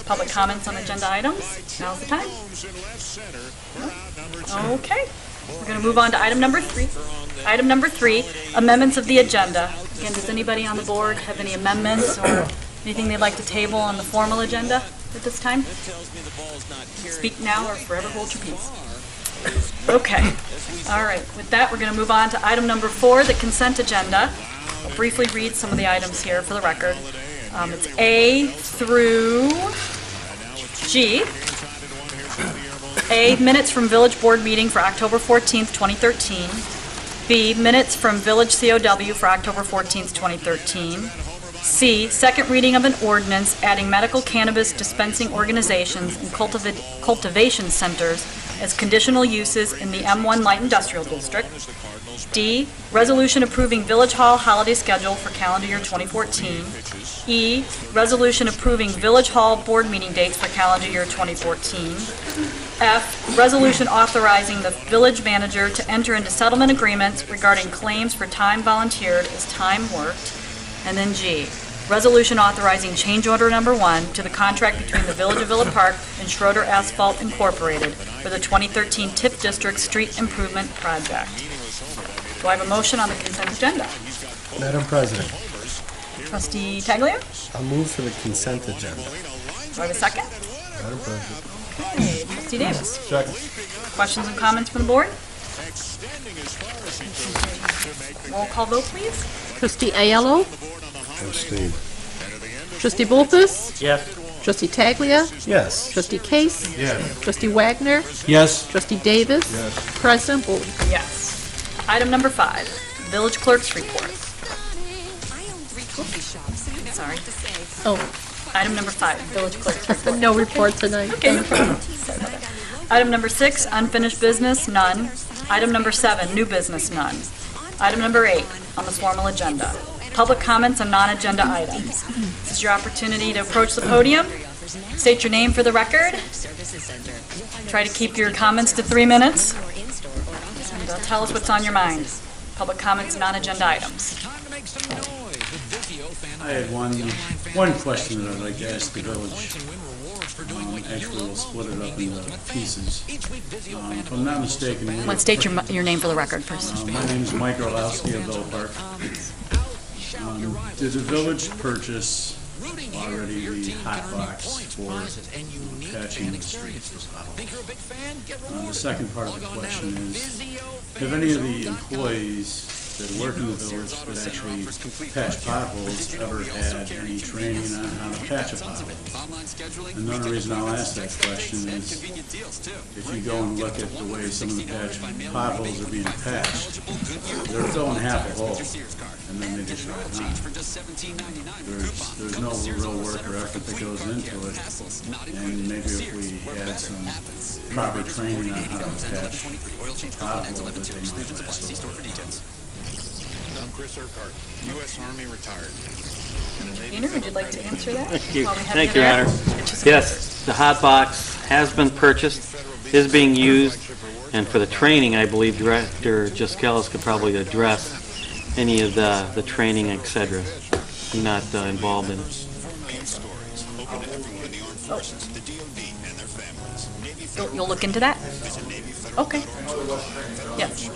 public comments on agenda items, now's the time. Okay, we're going to move on to item number 3. Item number 3, amendments of the agenda. Again, does anybody on the board have any amendments or anything they'd like to table on the formal agenda at this time? Speak now or forever hold your peace. Okay. All right. With that, we're going to move on to item number 4, the consent agenda. I'll briefly read some of the items here for the record. It's A through G. A, minutes from Village Board meeting for October 14th, 2013. B, minutes from Village COW for October 14th, 2013. C, second reading of an ordinance adding medical cannabis dispensing organizations and cultivation centers as conditional uses in the M1 Light Industrial District. D, resolution approving Village Hall holiday schedule for calendar year 2014. E, resolution approving Village Hall board meeting dates for calendar year 2014. F, resolution authorizing the village manager to enter into settlement agreements regarding claims for time volunteered as time worked. And then G, resolution authorizing change order number 1 to the contract between the Village of Villa Park and Schroeder Asphalt Incorporated for the 2013 TIP District Street Improvement Project. Do I have a motion on the consent agenda? Madam President, Trustee Taglia? I'll move for the consent agenda. Do I have a second? Madam President. Okay, Trustee Davis? Second. Questions and comments from the board? Roll call vote, please. Trustee Aiello? Abstain. Trustee Volpus? Yes. Trustee Taglia? Yes. Trustee Case? Yes. Trustee Wagner? Yes. Trustee Davis? Yes. President Bowie? Yes. Item number 5, village clerk's report. Sorry. Oh, Item number 5, village clerk's report. no report tonight. Okay, no problem. Sorry about that. Item number 6, unfinished business, none. Item number 7, new business, none. Item number 8, on the formal agenda, public comments on non-agenda items. This is your opportunity to approach the podium, state your name for the record, try to keep your comments to 3 minutes, and tell us what's on your mind. Public comments on non-agenda items. I had one question that I'd like to ask the village. Actually, we'll split it up into pieces. If I'm not mistaken... Let's state your name for the record first. My name is Mike Orlowski of Villa Park. Did the village purchase already the hot box for patching the streets? The second part of the question is, have any of the employees that work in the village that actually patch potholes ever had any training on how to patch a pothole? Another reason I'll ask that question is, if you go and look at the way some of the potholes are being patched, they're filling half a hole, and then they just drive on. There's no real work or effort that goes into it, and maybe if we had some proper training on how to patch potholes, that they might last. I'm Chris Urquhart, U.S. Army retired. Painter, would you like to answer that? Thank you. While we have Thank you, there? Honor. Yes, the hot box has been purchased, is being used, and for the training, I believe Director Jaskelis could probably address any of the training, etc. I'm not involved in it. You'll look into that? Okay. Yes.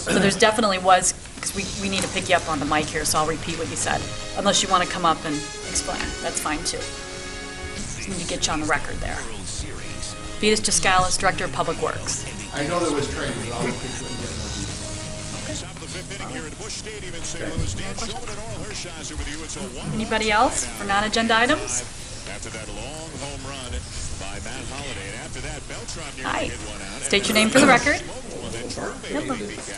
So there's definitely was, because we need to pick you up on the mic here, so I'll repeat what you said. Unless you want to come up and explain, that's fine too. Just need to get you on the record there. Vitas Jaskelis, Director of Public Works. I know there was training, but I'll look into it. Anybody else for non-agenda items? After that long home run by Matt Holliday, and after that, Beltran Hi. hit one out. State your name for the record.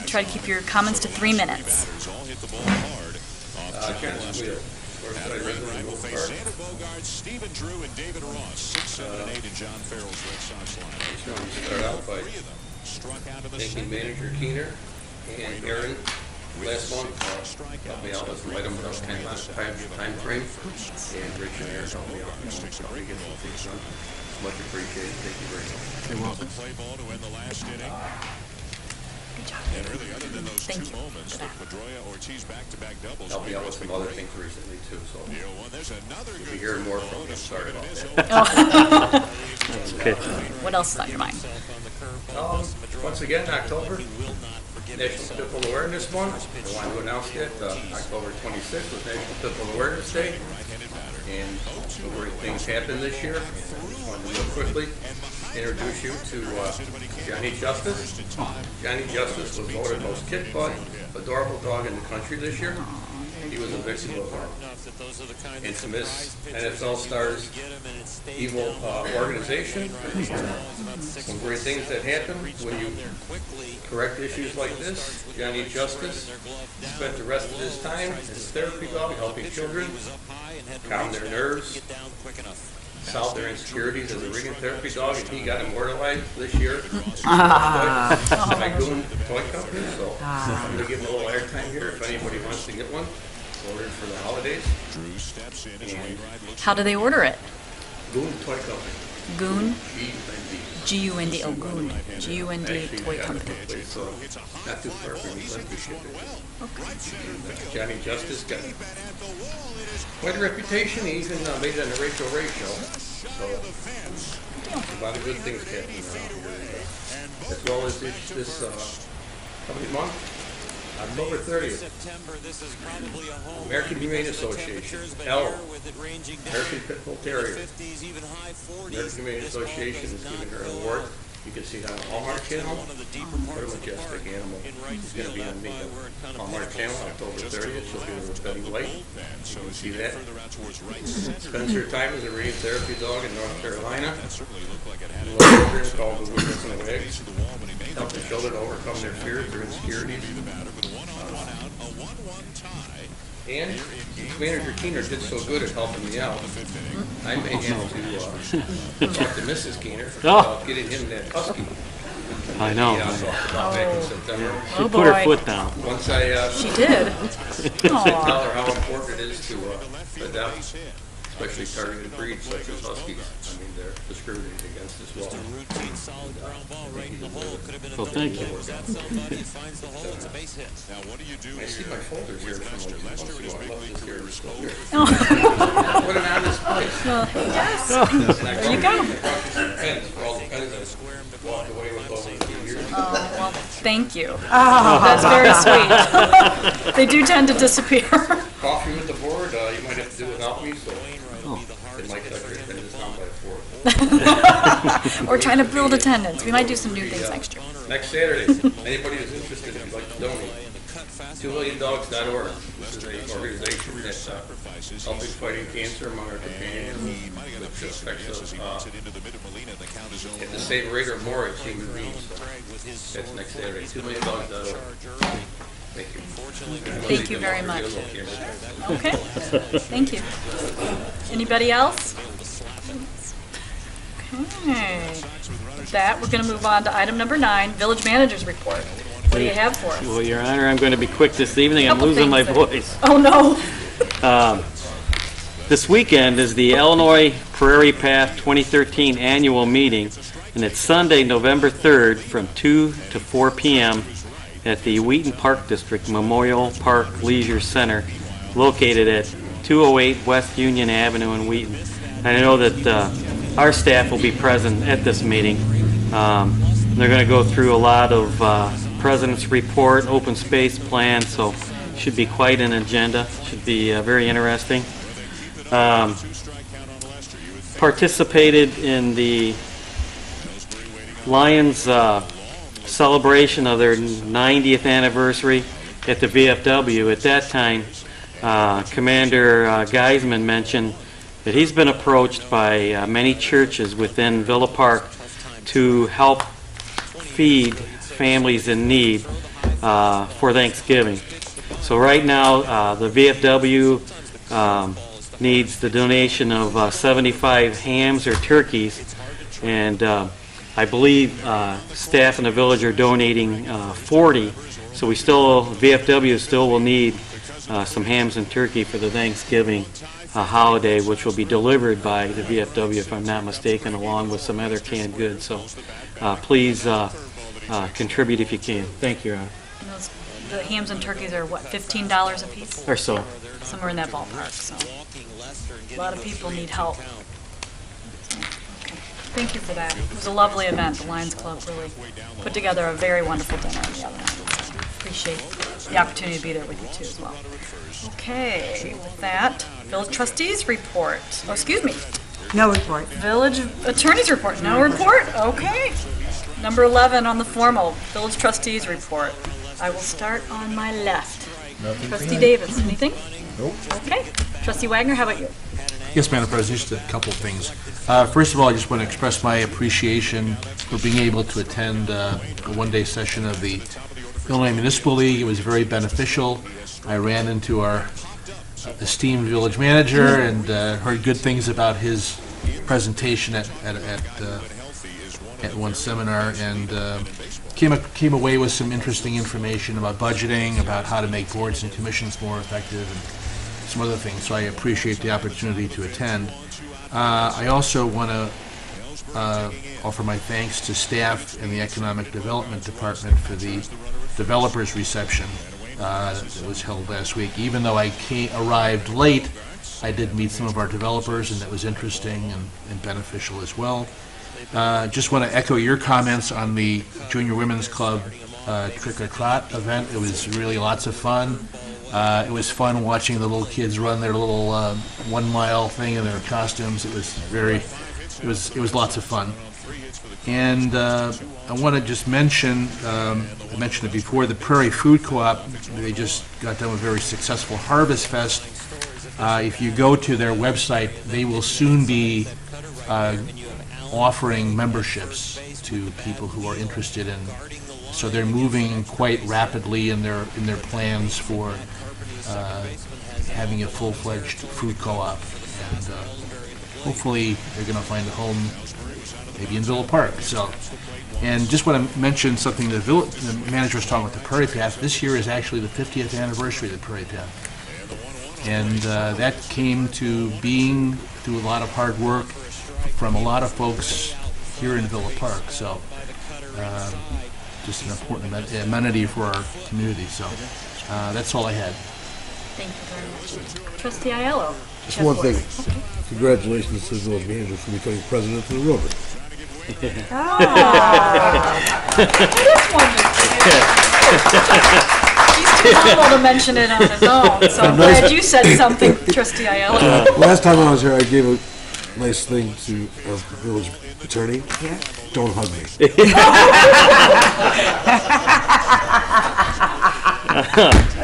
Try to keep your comments to 3 minutes. Will face Santa Bogart, Stephen Drew, and David Ross. 6, 7, and 8 in John Farrell's Red Sox line. Start out by thanking Manager Keener and Aaron last month. Helped me out with some items on time frame. And Rich and Aaron helped me out. Probably get some things done. Much appreciated. Thank you very much. You're welcome. Play ball to end the last inning. Good job. And really, other than those two moments, with Pedroia Ortiz back-to-back doubles. Helped me out with some other things recently too. So there's another you'll be hearing more from me. Sorry about that. Okay. What else is on your mind? Once again, October, National Pitbull Awareness Month. I want to announce that October 26th was National Pitbull Awareness Day. And some great things happened this year. I just want to real quickly introduce you to Johnny Justice. Johnny Justice was voted most kick-butt, adorable dog in the country this year. He was a victim of our infamous NFL Stars evil organization. Some great things that happen when you correct issues like this. Johnny Justice spent the rest of his time as a therapy dog helping children calm their nerves, solve their insecurities as a ringing therapy dog, and he got immortalized this year by Goon Toy Company. So I'm going to give him a little airtime here if anybody wants to get one. Ordered for the holidays. How do they order it? Goon Toy Company. Goon? G-U-N-D. G-U-N-D. Oh, Goon. G-U-N-D Toy Company. So not too far from me, let me ship it. Johnny Justice got quite a reputation. He even made it on the Rachel Ray show. So a lot of good things happening around here. As well as this coming month. October 30th, American Humane Association, ELL, American Pit Bull Terrier. American Humane Association is giving her an award. You can see it on the Hallmark Channel. What a majestic animal. She's going to be on the Hallmark Channel October 30th. She'll be with Betty White. You can see that. Spends her time as a reading therapy dog in North Carolina. A little program called The Witness and the Wig. Helping children overcome their fears or insecurities. And since Manager Keener did so good at helping me out, I may have to talk to Mrs. Keener about getting him that husky. I know. Yeah, I talked about back in September. She put her foot down. Once I She did. tell her how important it is to adopt, especially targeted breeds such as huskies. I mean, they're discriminated against as well. Well, thank you. I see my folders here from like 2 months ago. I love this here. It's still here. Put it on this place. Well, yes. There you go. Pens for all the pens I walked away with over a few years. Oh, well, thank you. That's very sweet. They do tend to disappear. Coffee with the board, you might have to do without me, so it might cut your attendance down by 4. We're trying to build attendance. We might do some new things next year. Next Saturday, anybody who's interested, if you'd like to donate, 2milliondogs.org. This is an organization that's helping fighting cancer among our companions, which affects us at the same rate or more as human beings. So that's next Saturday, 2milliondogs.org. Thank you. Thank you very much. Okay, thank you. Anybody else? Okay. With that, we're going to move on to item number 9, Village Manager's Report. What do you have for us? Well, Your Honor, I'm going to be quick this evening. I'm losing my voice. Oh, no. This weekend is the Illinois Prairie Path 2013 annual meeting, and it's Sunday, November 3rd from 2 to 4 p.m. at the Wheaton Park District Memorial Park Leisure Center, located at 208 West Union Avenue in Wheaton. And I know that our staff will be present at this meeting. They're going to go through a lot of President's Report, open space plan, so should be quite an agenda. Should be very interesting. Participated in the Lions celebration of their 90th anniversary at the VFW. At that time, Commander Geisman mentioned that he's been approached by many churches within Villa Park to help feed families in need for Thanksgiving. So right now, the VFW needs the donation of 75 hams or turkeys, and I believe staff in the village are donating 40. So VFW still will need some hams and turkey for the Thanksgiving holiday, which will be delivered by the VFW, if I'm not mistaken, along with some other canned goods. So please contribute if you can. Thank you, Your Honor. The hams and turkeys are, what, $15 a piece? Or so. Somewhere in that ballpark, so a lot of people need help. So, okay. Thank you for that. It was a lovely event. The Lions Club really put together a very wonderful dinner the other night. So appreciate the opportunity to be there with you too as well. Okay, with that, Village Trustees Report. Oh, excuse me. No report. Village Attorney's Report. No report? Okay. Number 11 on the formal Village Trustees Report. I will start on my left. Nothing Trustee tonight. Davis, anything? Nope. Okay. Trustee Wagner, how about you? Yes, Madam President, just a couple of things. First of all, I just want to express my appreciation for being able to attend a one-day session of the Illinois Municipal League. It was very beneficial. I ran into our esteemed village manager and heard good things about his presentation at one seminar, and came away with some interesting information about budgeting, about how to make boards and commissions more effective, and some other things. So I appreciate the opportunity to attend. I also want to offer my thanks to staff in the Economic Development Department for the developers reception that was held last week. Even though I arrived late, I did meet some of our developers, and that was interesting and beneficial as well. Just want to echo your comments on the Junior Women's Club Trick or Trot event. It was really lots of fun. It was fun watching the little kids run their little 1 mile thing in their costumes. It was lots of fun. And I want to just mention, I mentioned it before, the Prairie Food Co-op, they just got done with a very successful Harvest Fest. If you go to their website, they will soon be offering memberships to people who are interested in. So they're moving quite rapidly in their plans for having a full-fledged food co-op. And hopefully they're going to find a home maybe in Villa Park. So, and just want to mention something the manager was talking about the Prairie Path. This year is actually the 50th anniversary of the Prairie Path. And that came to being through a lot of hard work from a lot of folks here in Villa Park. So just an important amenity for our community. So that's all I had. Thank you very much. Trustee Aiello. Just one thing. Congratulations to the village manager for becoming president of the Rotary. He's too humble to mention it on his own, so I'm glad you said something, Trustee Aiello. Last time I was here, I gave a nice thing to our village attorney. Yeah. Don't hug me.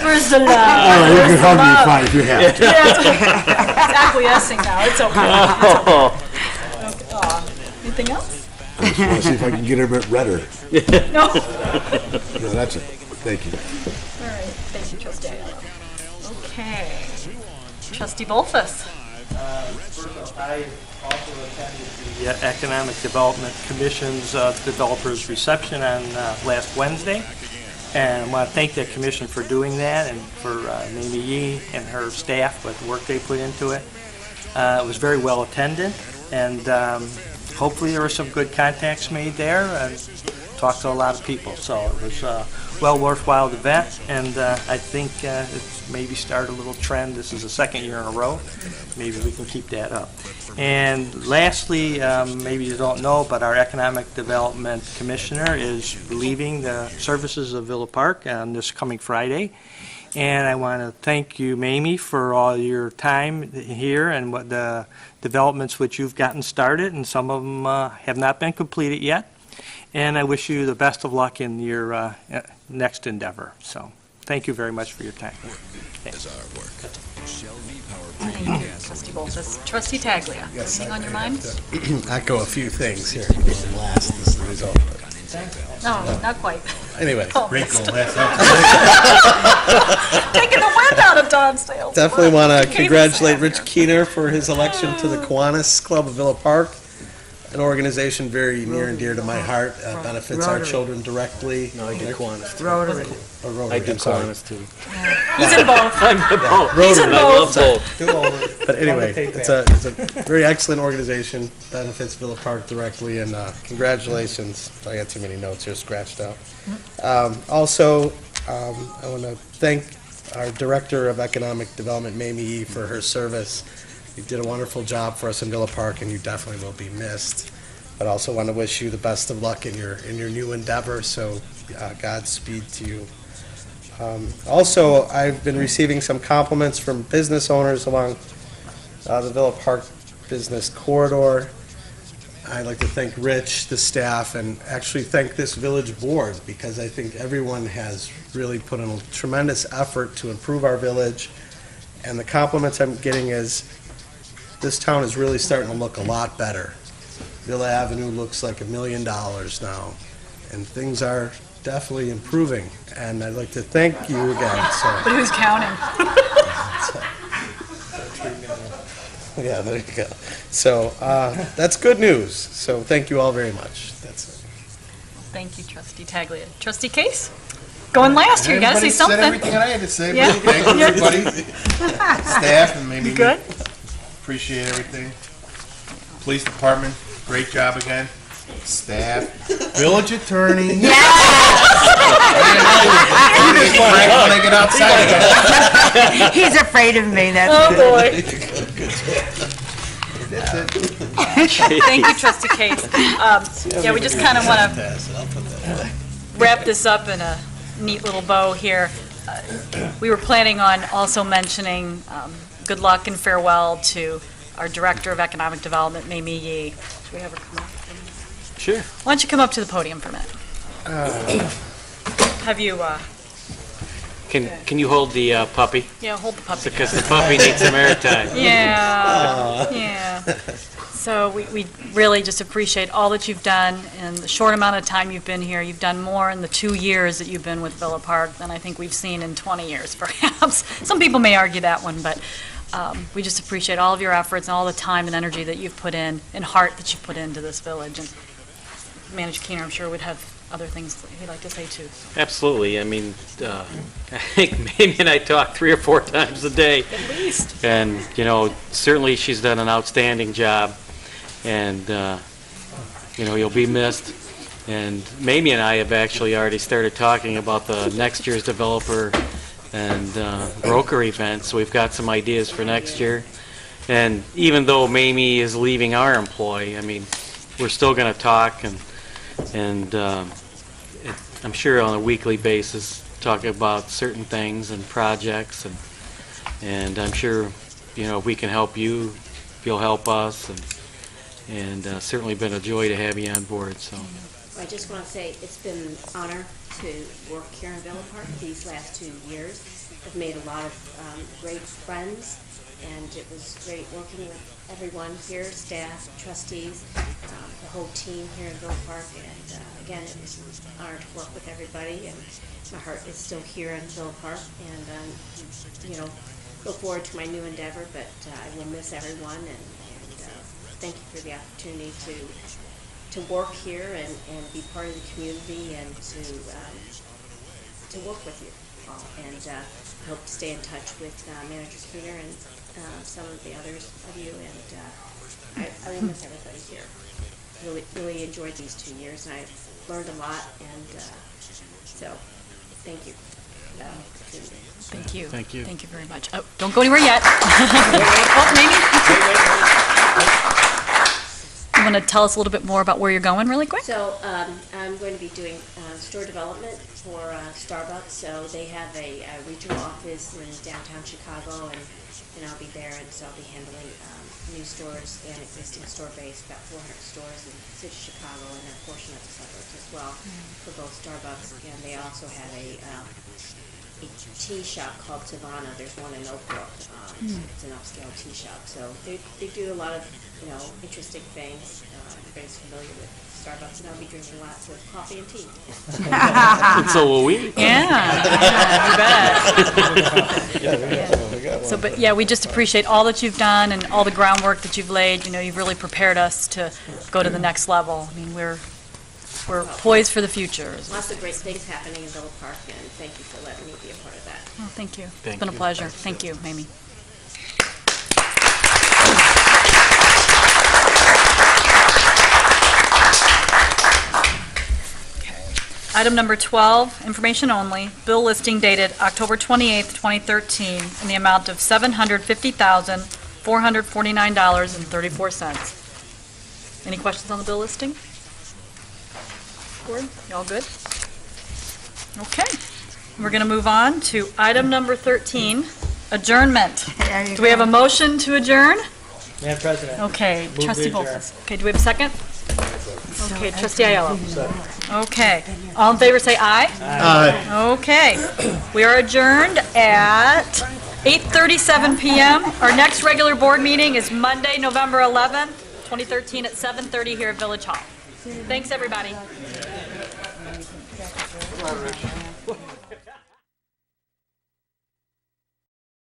Where's the love? All right, you can hug me fine if you have to. Yeah, it's acquiescing now. It's okay. Anything else? I just want to see if I can get her a bit redder. No. No, that's it. Thank you. All right. Thank you, Trustee Aiello. Okay. Trustee Bolfus. First, I also attended the Economic Development Commission's developers reception on last Wednesday. And I want to thank the commission for doing that and for Mamie Yee and her staff with the work they put into it. It was very well attended, and hopefully there were some good contacts made there and talked to a lot of people. So it was a well worthwhile event, and I think it's maybe start a little trend. This is the second year in a row. Maybe we can keep that up. And lastly, maybe you don't know, but our Economic Development Commissioner is leaving the services of Villa Park on this coming Friday. And I want to thank you, Mamie, for all your time here and what the developments which you've gotten started, and some of them have not been completed yet. And I wish you the best of luck in your next endeavor. So thank you very much for your time. Thanks. Thank you, Trustee Bolfus. Trustee Taglia. Yes, Anything on your mind? Echo a few things here. Last is the result. No, not quite. Anyway. Oh. Great goal. Taking the wind out of Don's sails. Definitely want to Came congratulate aside. Rich Keener for his election to the Kiwanis Club of Villa Park, an organization very near and dear to my heart. Benefits our Rotary. children directly. No, I do Kiwanis. Rotary. I do Kiwanis too. He's in both. I'm in both. He's in both. But anyway, it's a very excellent organization, benefits Villa Park directly, and congratulations. I got too many notes here scratched out. Also, I want to thank our Director of Economic Development, Mamie Yee, for her service. You did a wonderful job for us in Villa Park, and you definitely will be missed. But also want to wish you the best of luck in your new endeavor, so Godspeed to you. Also, I've been receiving some compliments from business owners along the Villa Park Business Corridor. I'd like to thank Rich, the staff, and actually thank this village board, because I think everyone has really put in a tremendous effort to improve our village. And the compliments I'm getting is this town is really starting to look a lot better. Villa Avenue looks like $1 million now, and things are definitely improving. And I'd like to thank you again. So. But who's counting? Yeah, there you go. So that's good news. So thank you all very much. That's it. Thank you, Trustee Taglia. Trustee Case? Going last here. You got to say something. Everybody said everything I had to say. Yeah. Thank you, everybody. Staff and maybe You good? appreciate everything. Police department, great job again. Staff, village attorney. Yes! You just want to when I get outside. He's afraid of me, that's Oh, good. boy. That's it. Thank you, Trustee Case. Yeah, we just kind of want to wrap this up in a neat little bow here. We were planning on also mentioning good luck and farewell to our Director of Economic Development, Mamie Yee. Should we have her come up? Sure. Why don't you come up to the podium for a minute? Have you, Can you hold the puppy? yeah, hold the puppy. Because the puppy needs some airtime. Yeah, yeah. So we really just appreciate all that you've done in the short amount of time you've been here. You've done more in the 2 years that you've been with Villa Park than I think we've seen in 20 years, perhaps. Some people may argue that one, but we just appreciate all of your efforts and all the time and energy that you've put in and heart that you've put into this village. And Manager Keener, I'm sure, would have other things that he'd like to say, too. Absolutely. I mean, I think Mamie and I talk 3 or 4 times a day. At least. And, you know, certainly she's done an outstanding job. And, you know, you'll be missed. And Mamie and I have actually already started talking about the next year's developer and broker events. We've got some ideas for next year. And even though Mamie is leaving our employ, I mean, we're still going to talk and I'm sure on a weekly basis talk about certain things and projects, and I'm sure, you know, if we can help you, you'll help us, and certainly been a joy to have you on board. So I just want to say it's been an honor to work here in Villa Park these last 2 years. I've made a lot of great friends, and it was great working with everyone here, staff, trustees, the whole team here in Villa Park. And again, it was an honor to work with everybody, and my heart is still here in Villa Park. And you know, look forward to my new endeavor, but I will miss everyone. And thank you for the opportunity to work here and be part of the community and to work with you all. And I hope to stay in touch with Manager Keener and some of the others of you, and I will miss everybody here. Really enjoyed these 2 years, and I've learned a lot, and so thank you for that opportunity. Thank you. Thank you. Thank you very much. Oh, don't go anywhere yet. Oh, maybe. You want to tell us a little bit more about where you're going really quick? So I'm going to be doing store development for Starbucks. So they have a regional office in downtown Chicago, and I'll be there, and so I'll be handling new stores and existing store base, about 400 stores in the city of Chicago and a portion of the suburbs as well for both Starbucks. And they also have a tea shop called Savannah. There's one in Oak Brook. It's an upscale tea shop. So they do a lot of, you know, interesting things. Everybody's familiar with Starbucks, and I'll be drinking lots of coffee and tea. And so will we. Yeah, you bet. So, but yeah, we just appreciate all that you've done and all the groundwork that you've laid. You know, you've really prepared us to go to the next level. I mean, we're poised for the future. Lots of great things happening in Villa Park, and thank you for letting me be a part of that. Oh, thank you. Thank It's been a you. pleasure. Thank you, Mamie. Item number 12, information only, bill listing dated October 28th, 2013, in the amount of $750,449.34. Any questions on the bill listing? Board, you all good? Okay. We're going to move on to item number 13, adjournment. Do we have a motion to adjourn? Madam President. Okay, Move to trustee adjourn. Volkes. Okay, do we have a second? Okay, trustee Aiello. Okay, all in favor say aye. Aye. Okay, we are adjourned at 8:37 PM. Our next regular board meeting is Monday, November 11th, 2013 at 7:30 here at Village Hall. Thanks, everybody. Come on, Rich.